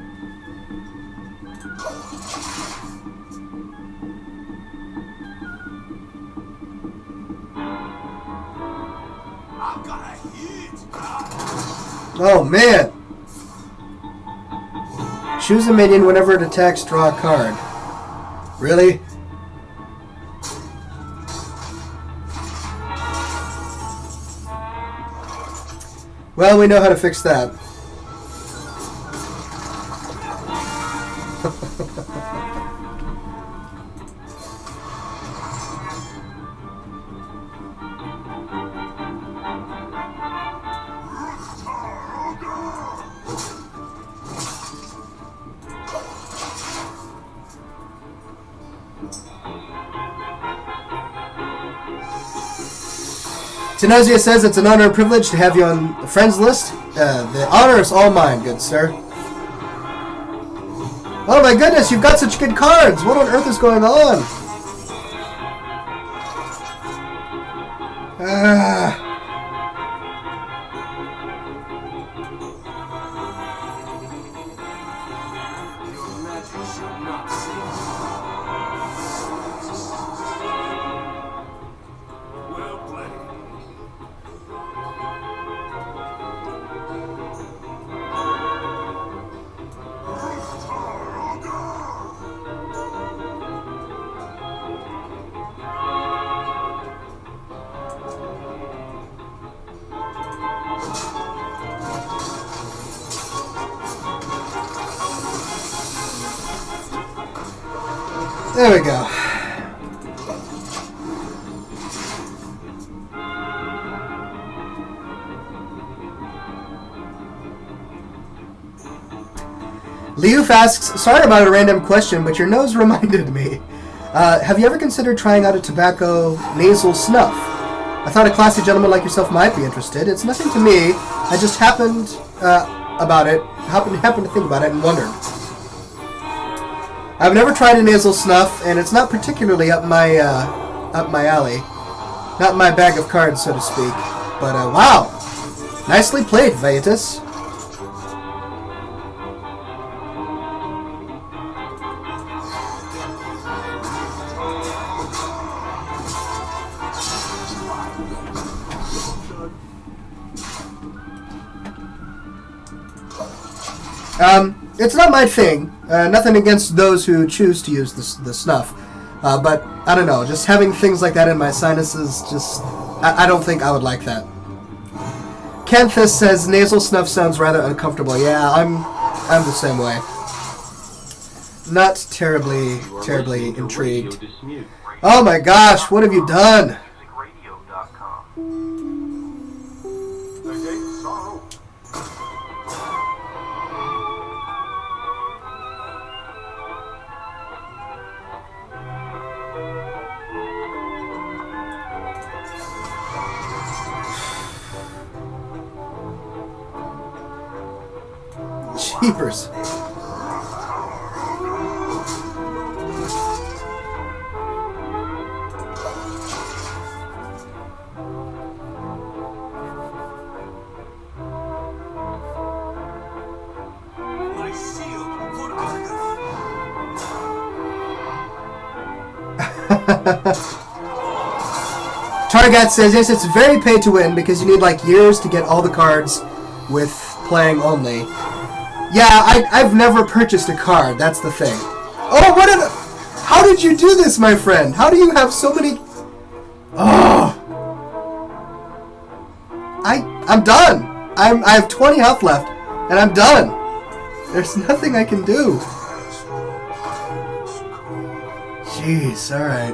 Oh man! Choose a minion whenever it attacks, draw a card. Really? Well, we know how to fix that. Tenozia says it's an honor and privilege to have you on the friends list. The honor is all mine, good sir. Oh my goodness, you've got such good cards! What on earth is going on? There we go. Liuf asks, sorry about a random question, but your nose reminded me. Have you ever considered trying out a tobacco nasal snuff? I thought a classy gentleman like yourself might be interested. It's nothing to me. I just happened to think about it and wondered. I've never tried a nasal snuff, and it's not particularly up my alley. Not my bag of cards, so to speak. But, wow! Nicely played, Vietus. It's not my thing. Nothing against those who choose to use the snuff. But, I don't know, just having things like that in my sinuses, I don't think I would like that. Canthus says, nasal snuff sounds rather uncomfortable. Yeah, I'm the same way. Not terribly intrigued. Oh my gosh, what have you done? Jeepers. Targat says, yes, it's very pay to win because you need like years to get all the cards with playing only. Yeah, I've never purchased a card, that's the thing. Oh, how did you do this, my friend? How do you have so many... Oh! I'm done! I have 20 health left, and I'm done! There's nothing I can do. Jeez, alright.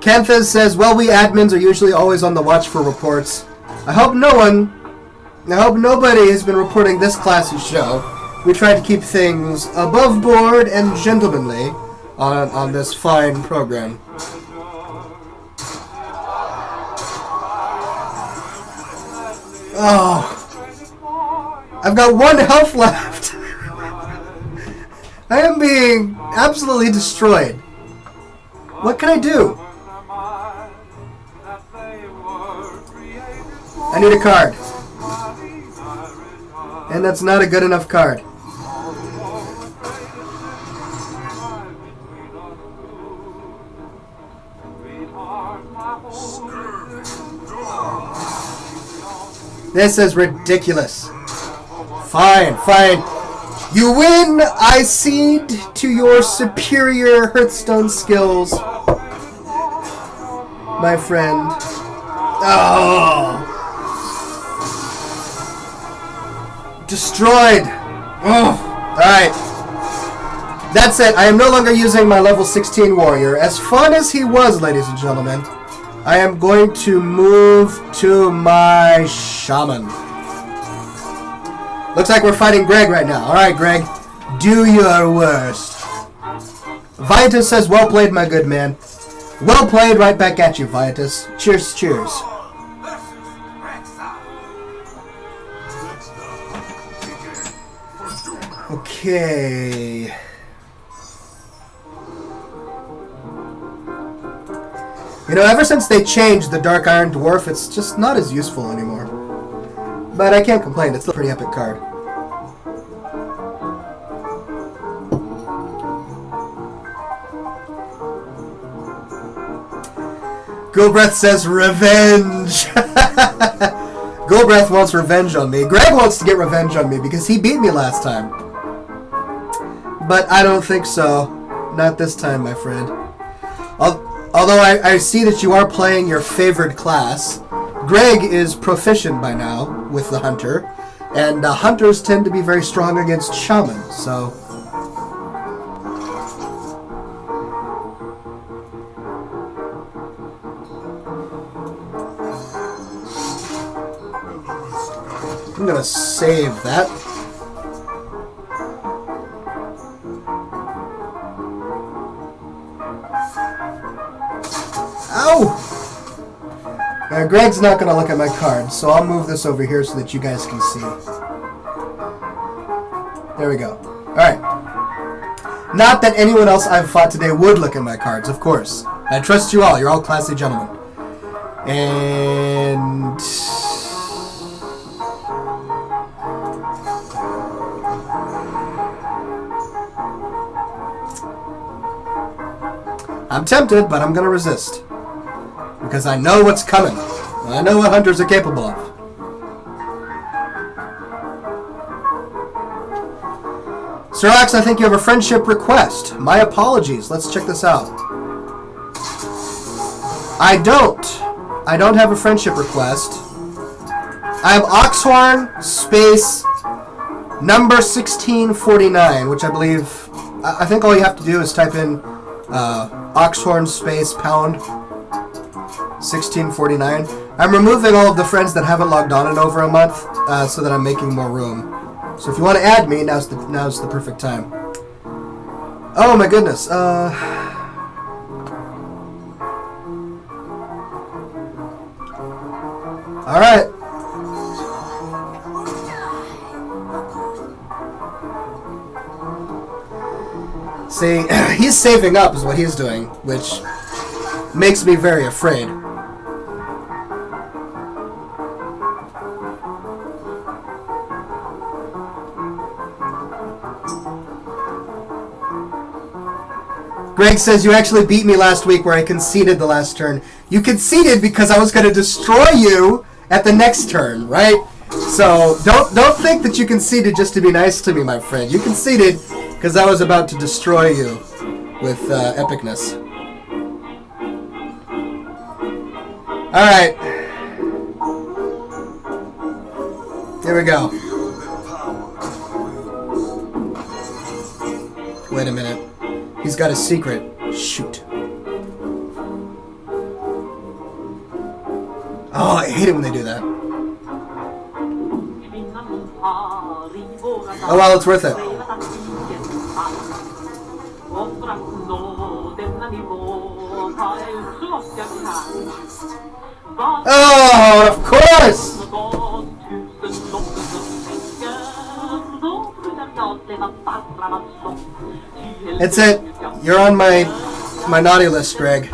Canthus says, well, we admins are usually always on the watch for reports. I hope nobody has been reporting this classy show. We try to keep things above board and gentlemanly on this fine program. Oh, I've got 1 health left. I am being absolutely destroyed. What can I do? I need a card. And that's not a good enough card. This is ridiculous. Fine. You win! I cede to your superior Hearthstone skills, my friend. Oh! Destroyed! Oh! Alright. That's it. I am no longer using my level 16 warrior. As fun as he was, ladies and gentlemen, I am going to move to my shaman. Looks like we're fighting Greg right now. Alright, Greg. Do your worst. Vitus says, well played, my good man. Well played, right back at you, Vitus. Cheers, cheers. Okay. You know, ever since they changed the Dark Iron Dwarf, it's just not as useful anymore. But I can't complain, it's still a pretty epic card. Gulbreth says revenge! Gulbreth wants revenge on me. Greg wants to get revenge on me because he beat me last time. But I don't think so. Not this time, my friend. Although I see that you are playing your favorite class. Greg is proficient by now with the Hunter. And Hunters tend to be very strong against Shamans, so... I'm gonna save that. Ow! Greg's not gonna look at my cards, so I'll move this over here so that you guys can see. There we go. Alright. Not that anyone else I've fought today would look at my cards, of course. I trust you all. You're all classy gentlemen. And... I'm tempted, but I'm going to resist. Because I know what's coming. I know what Hunters are capable of. Sir Axe, I think you have a friendship request. My apologies. Let's check this out. I don't have a friendship request. I have Oxhorn space number 1649, which I believe... I think all you have to do is type in Oxhorn space pound 1649. I'm removing all of the friends that haven't logged on in over a month so that I'm making more room. So if you want to add me, now's the perfect time. Oh my goodness. All right. See, he's saving up is what he's doing, which makes me very afraid. Greg says, you actually beat me last week where I conceded the last turn. You conceded because I was going to destroy you at the next turn, right? So don't think that you conceded just to be nice to me, my friend. You conceded because I was about to destroy you with epicness. Alright. Here we go. Wait a minute. He's got a secret. Shoot. Oh, I hate it when they do that. Oh well, it's worth it. Oh, of course! That's it. You're on my naughty list, Greg.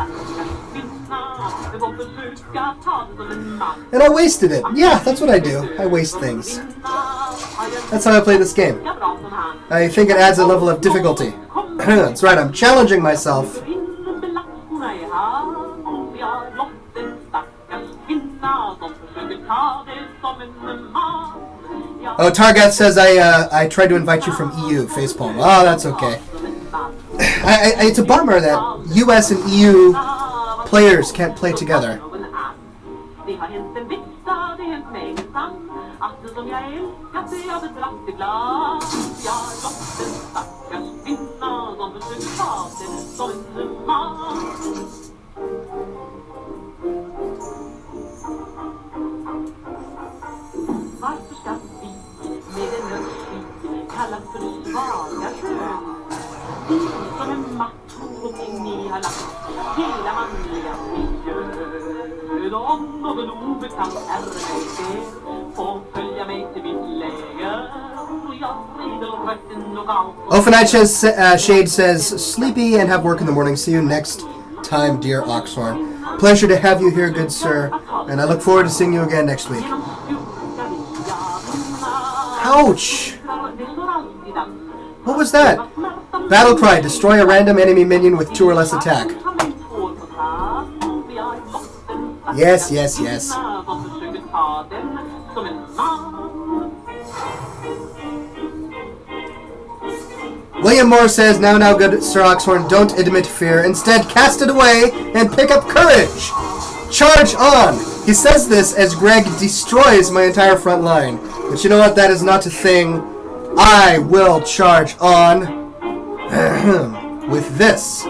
And I wasted it. Yeah, that's what I do. I waste things. That's how I play this game. I think it adds a level of difficulty. That's right, I'm challenging myself. Oh, Targath says I tried to invite you from EU. Facepalm. Oh, that's okay. It's a bummer that US and EU players can't play together. Ophanite Shade says, sleepy and have work in the morning. See you next time, dear Oxhorn. Pleasure to have you here, good sir, and I look forward to seeing you again next week. Ouch! What was that? Battle cry, destroy a random enemy minion with 2 or less attack. Yes, yes, yes. William Moore says, now good Sir Oxhorn, don't admit fear. Instead, cast it away and pick up courage. Charge on. He says this as Greg destroys my entire front line. But you know what? That is not a thing. I will charge on with this.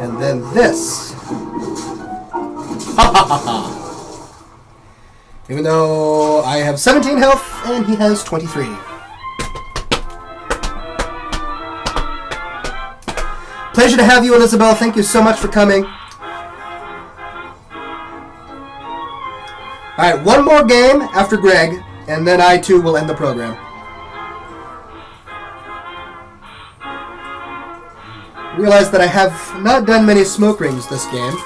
And then this. Ha ha ha ha. Even though I have 17 health and he has 23. Pleasure to have you, Elizabeth. Thank you so much for coming. Alright, one more game after Greg, and then I too will end the program. Realize that I have not done many smoke rings this game,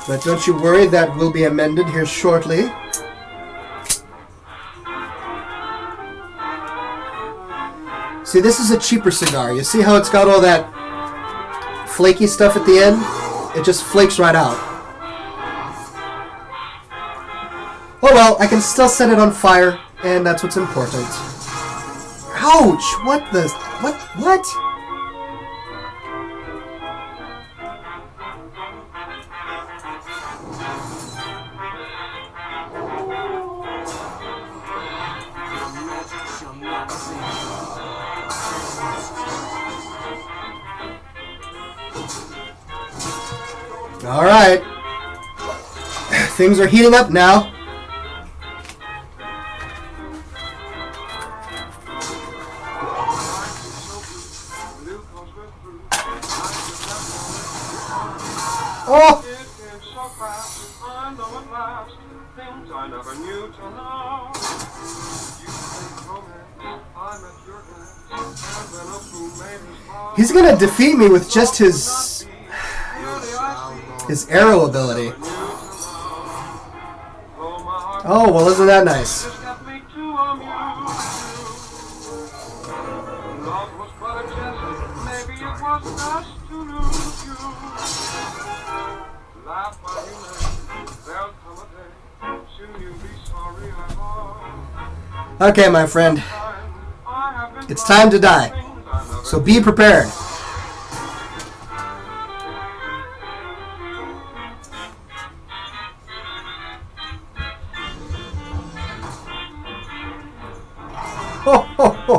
but don't you worry, that will be amended here shortly. See, this is a cheaper cigar. You see how it's got all that flaky stuff at the end? It just flakes right out. Oh well, I can still set it on fire, and that's what's important. Ouch! What the... What? Alright. Things are heating up now. Oh! He's gonna defeat me with just his arrow ability. Oh, well, isn't that nice? Okay, my friend. It's time to die. So be prepared. Ho, ho, ho.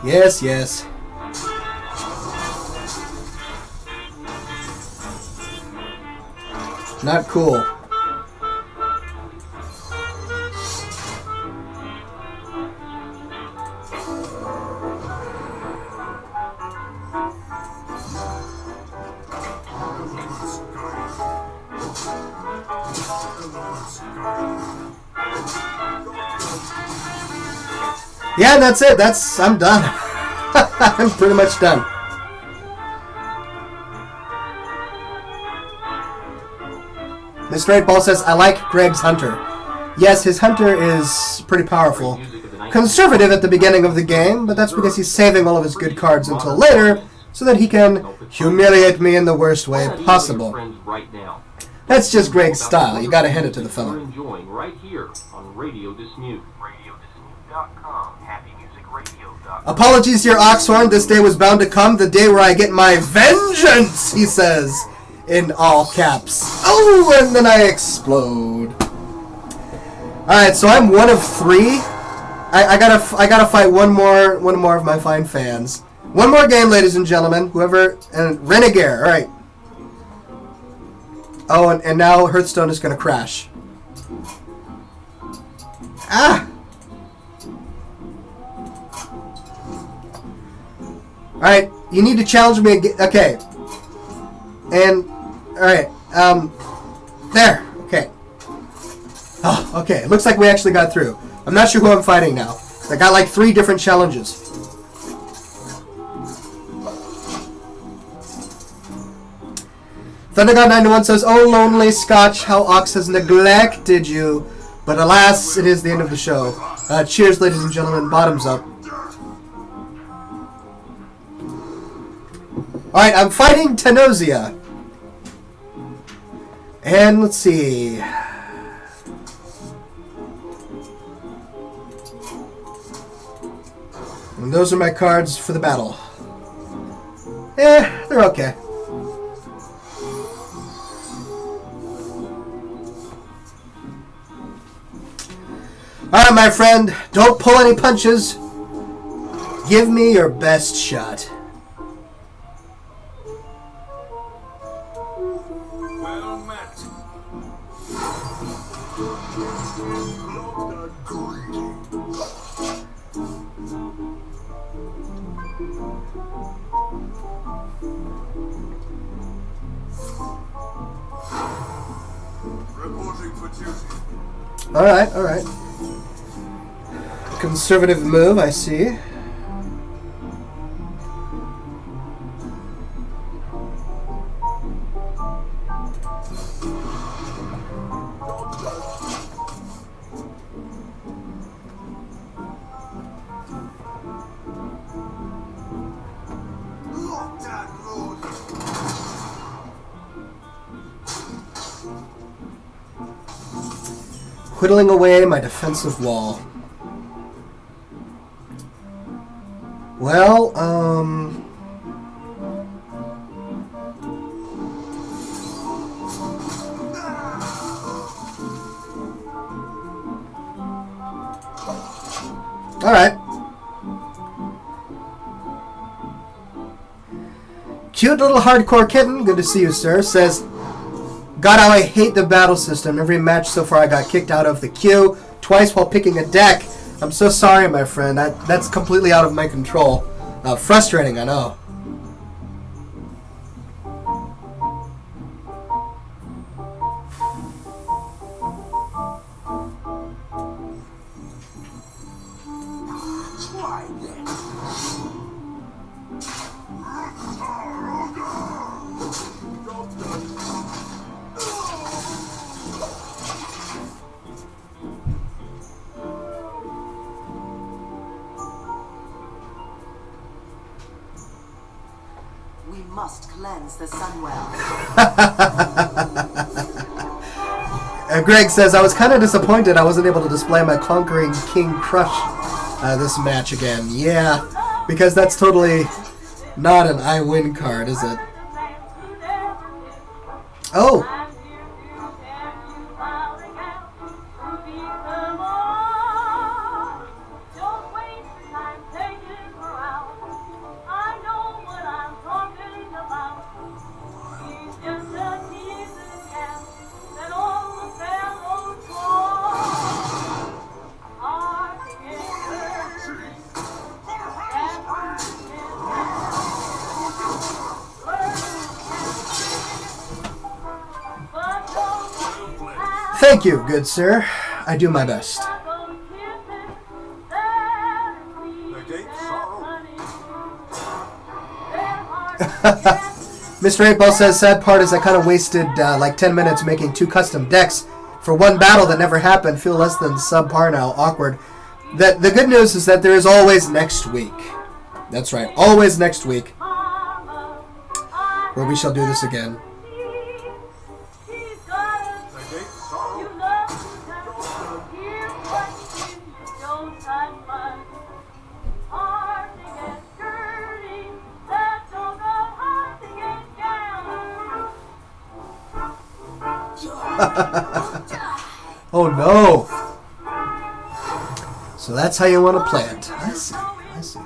Yes, yes. Not cool. Yeah, that's it. I'm done. I'm pretty much done. Mr. 8-Ball says, I like Greg's Hunter. Yes, his Hunter is pretty powerful. Conservative at the beginning of the game, but that's because he's saving all of his good cards until later, so that he can humiliate me in the worst way possible. That's just Greg's style. You gotta hand it to the fella. Enjoying right here on Radio Dismute. RadioDismute.com. HappyMusicRadio.com. Apologies, dear Oxhorn. This day was bound to come, the day where I get my vengeance, he says, in all caps. Oh, and then I explode. Alright, so I'm one of 3. I gotta fight one more of my fine fans. One more game, ladies and gentlemen. Whoever, and Renegare, alright. Oh, and now Hearthstone is gonna crash. Ah! Alright, you need to challenge me again. Okay. And, alright, there. Okay. Oh, okay. Looks like we actually got through. I'm not sure who I'm fighting now. I got like 3 different challenges. ThunderGod91 says, "Oh, lonely Scotch, how Ox has neglected you. But alas, it is the end of the show. Cheers, ladies and gentlemen. Bottoms up." Alright, I'm fighting Tenosia. And let's see. And those are my cards for the battle. They're okay. Alright, my friend, don't pull any punches. Give me your best shot. Well met. Reporting for duty. Alright. Conservative move, I see. Whittling away my defensive wall. Well, alright. Cute little hardcore kitten, good to see you, sir, says, "God, how I hate the battle system. Every match so far I got kicked out of the queue, twice while picking a deck. I'm so sorry, my friend. That's completely out of my control. Frustrating, I know." We must cleanse the Sunwell. Greg says, "I was kind of disappointed I wasn't able to display my Conquering King Crush this match again." Yeah, because that's totally not an I win card, is it? Oh! Thank you, good sir. I do my best. Mr. 8-Ball says, "Sad part is I kind of wasted like 10 minutes making 2 custom decks for one battle that never happened. Feel less than subpar now. Awkward." The good news is that there is always next week. That's right. Always next week. where we shall do this again. Oh no! So that's how you want to play it. I see. I see.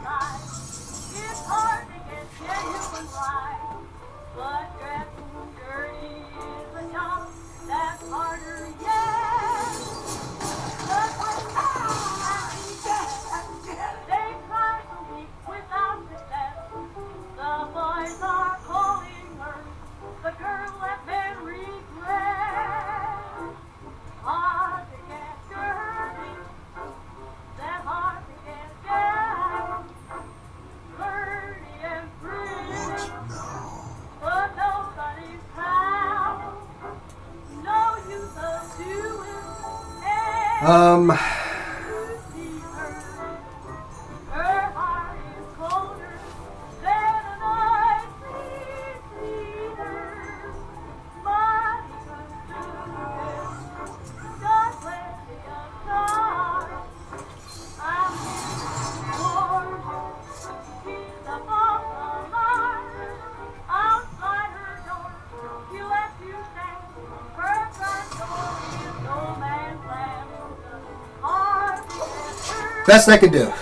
Best I can do.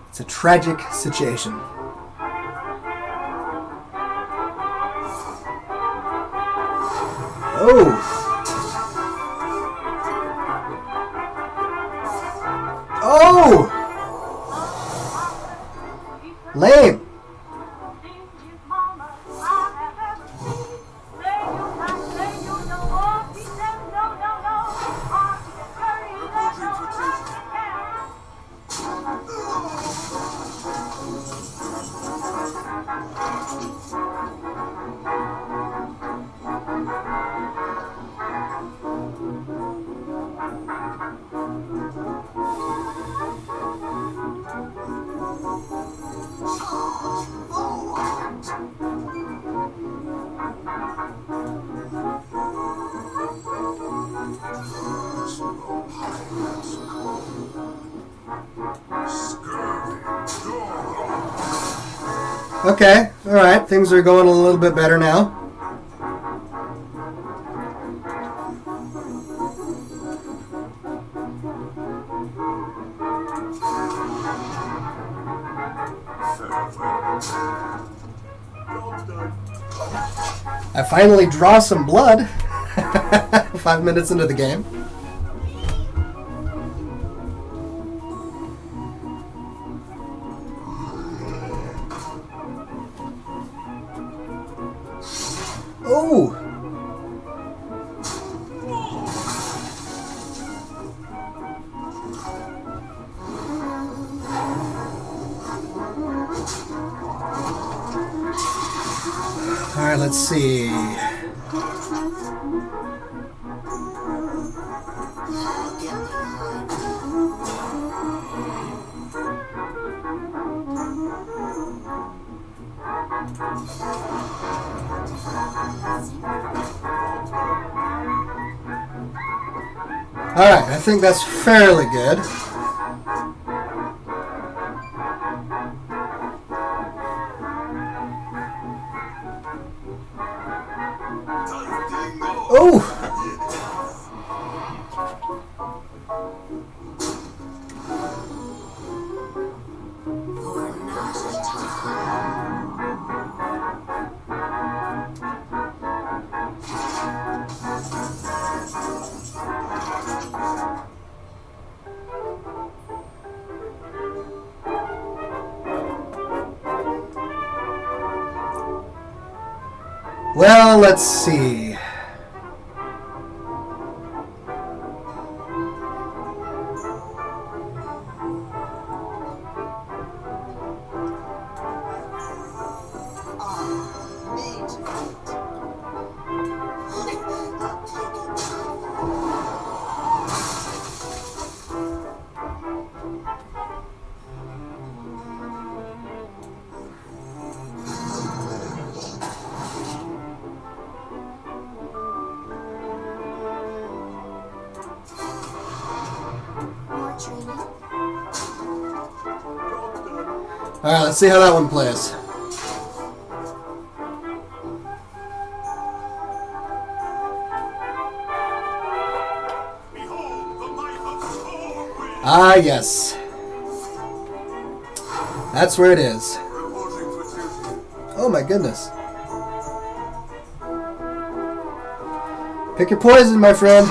It's a tragic situation. Oh. Oh. Lame. Okay, alright, things are going a little bit better now. I finally draw some blood 5 minutes into the game. Oh! Alright, let's see. Alright, I think that's fairly good. Oh! Well, let's see. Alright, let's see how that one plays. Ah, yes. That's where it is. Oh my goodness. Pick your poison, my friend.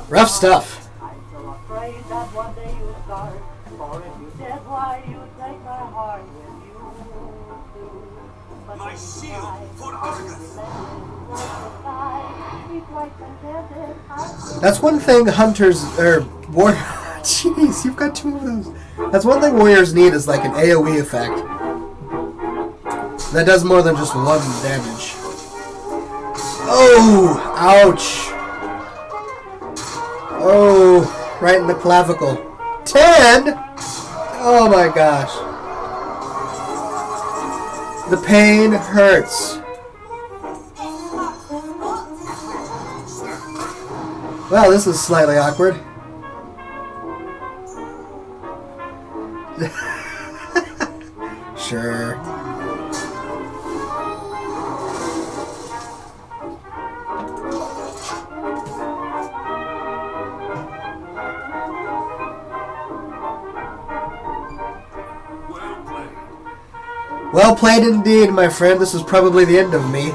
Rough stuff. My shield for Argus. That's one thing hunters or war. Jeez, you've got two of those. That's one thing warriors need is like an AoE effect that does more than just one damage. Oh, ouch. Oh, right in the clavicle. 10? Oh my gosh. The pain hurts. Well, this is slightly awkward. Sure. Well played indeed, my friend. This is probably the end of me.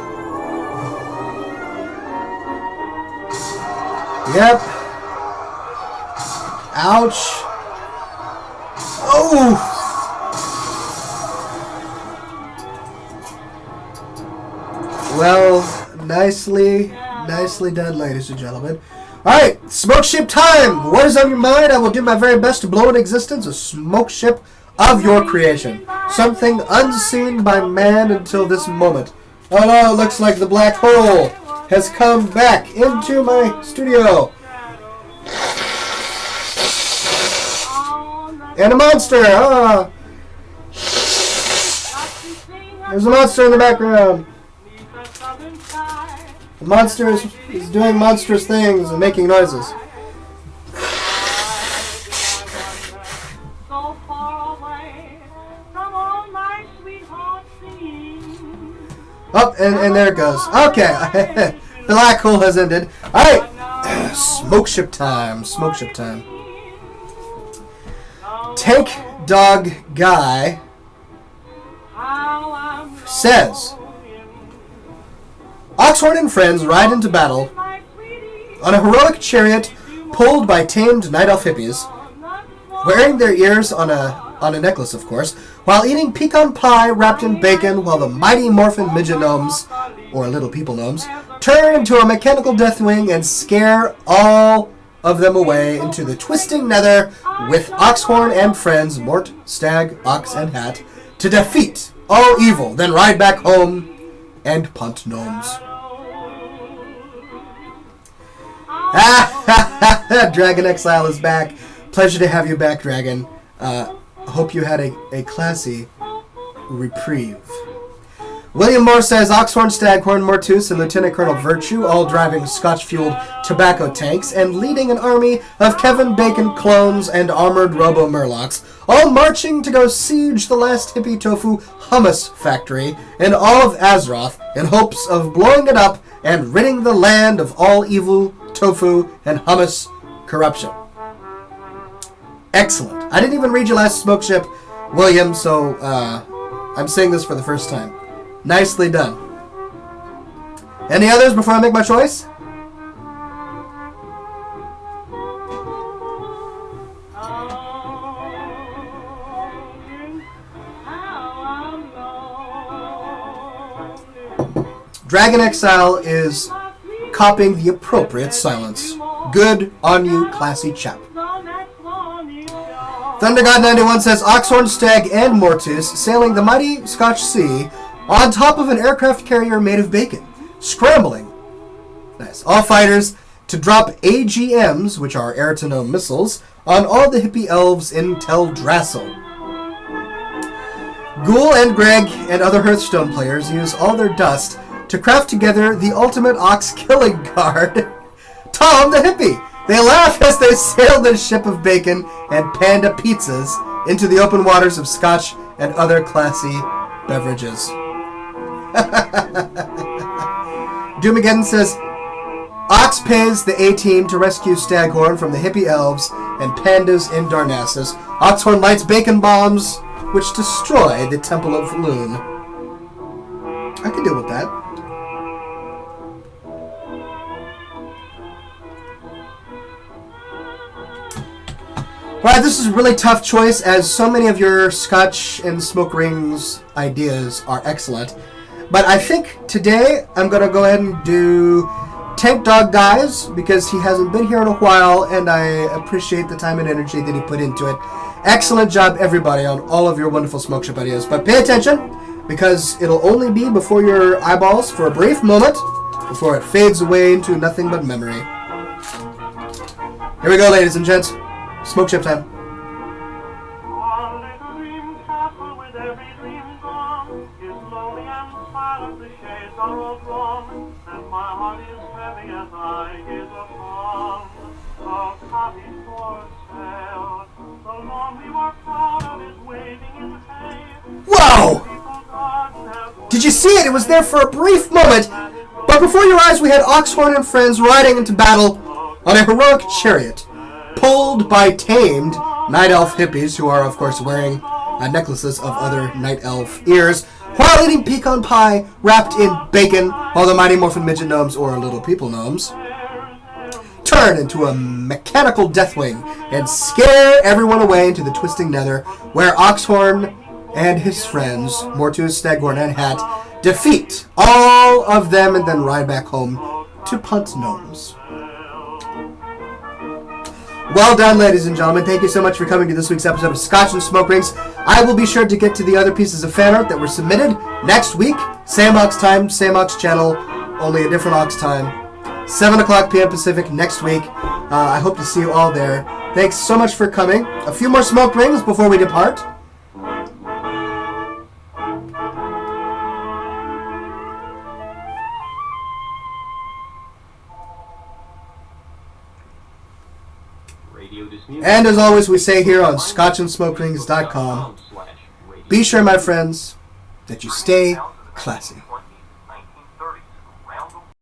Yep. Ouch. Oh! Well, nicely done, ladies and gentlemen. Alright, smoke ship time! What is on your mind? I will do my very best to blow in existence a smoke ship of your creation. Something unseen by man until this moment. Oh no, it looks like the black hole has come back into my studio. And a monster! Ah. There's a monster in the background. The monster is doing monstrous things and making noises. Oh, and there it goes. Okay, the black hole has ended. Alright, smoke ship time, smoke ship time. Tank Dog Guy says, Oxhorn and friends ride into battle on a heroic chariot pulled by tamed night elf hippies, wearing their ears on a necklace, of course, while eating pecan pie wrapped in bacon, while the mighty morphin midget gnomes, or little people gnomes, turn into a mechanical deathwing and scare all of them away into the twisting nether with Oxhorn and friends, Mort, Stag, Ox, and Hat, to defeat all evil, then ride back home and punt gnomes. Dragon Exile is back. Pleasure to have you back, Dragon. Hope you had a classy reprieve. William Moore says, Oxhorn, Staghorn, Mortus, and Lieutenant Colonel Virtue, all driving Scotch-fueled tobacco tanks and leading an army of Kevin Bacon clones and armored robo-murlocs, all marching to go siege the last hippie tofu hummus factory in all of Azeroth in hopes of blowing it up and ridding the land of all evil tofu and hummus corruption. Excellent. I didn't even read your last smoke ship, William, so I'm saying this for the first time. Nicely done. Any others before I make my choice? Dragon Exile is copying the appropriate silence. Good on you, classy chap. ThunderGod91 says, Oxhorn, Stag, and Mortis sailing the mighty Scotch Sea on top of an aircraft carrier made of bacon, scrambling. Nice. All fighters to drop AGMs, which are air-to-know missiles, on all the hippie elves in Teldrassil. Ghoul and Greg and other Hearthstone players use all their dust to craft together the ultimate ox killing guard, Tom the Hippie. They laugh as they sail their ship of bacon and panda pizzas into the open waters of Scotch and other classy beverages. Doomageddon says, Ox pays the A-Team to rescue Staghorn from the hippie elves and pandas in Darnassus. Oxhorn lights bacon bombs, which destroy the Temple of Loon. I can deal with that. Right, this is a really tough choice, as so many of your Scotch and Smoke Rings ideas are excellent. But I think today I'm going to go ahead and do Tank Dog Guys, because he hasn't been here in a while, and I appreciate the time and energy that he put into it. Excellent job, everybody, on all of your wonderful smoke shop ideas. But pay attention, because it'll only be before your eyeballs for a brief moment, before it fades away into nothing but memory. Here we go, ladies and gents. Smoke ship time. One little dream castle with every dream gone is lonely and silent, the shades are all drawn, and my heart is heavy as I gaze upon the cottage for sale. The lawn we were proud of is waving in hay. Whoa! Did you see it? It was there for a brief moment, but before your eyes we had Oxhorn and friends riding into battle on a heroic chariot, pulled by tamed night elf hippies, who are of course wearing necklaces of other night elf ears, while eating pecan pie wrapped in bacon, while the mighty morphin midget gnomes, or little people gnomes, turn into a mechanical deathwing and scare everyone away into the twisting nether, where Oxhorn and his friends, Mortus, Staghorn, and Hat, defeat all of them and then ride back home to punt gnomes. Well done, ladies and gentlemen. Thank you so much for coming to this week's episode of Scotch and Smoke Rings. I will be sure to get to the other pieces of fan art that were submitted next week. Same Ox time, same Ox channel, only a different Ox time. 7 o'clock p.m. Pacific next week. I hope to see you all there. Thanks so much for coming. A few more smoke rings before we depart. And as always, we say here on ScotchandSmokerings.com, be sure, my friends, that you stay classy.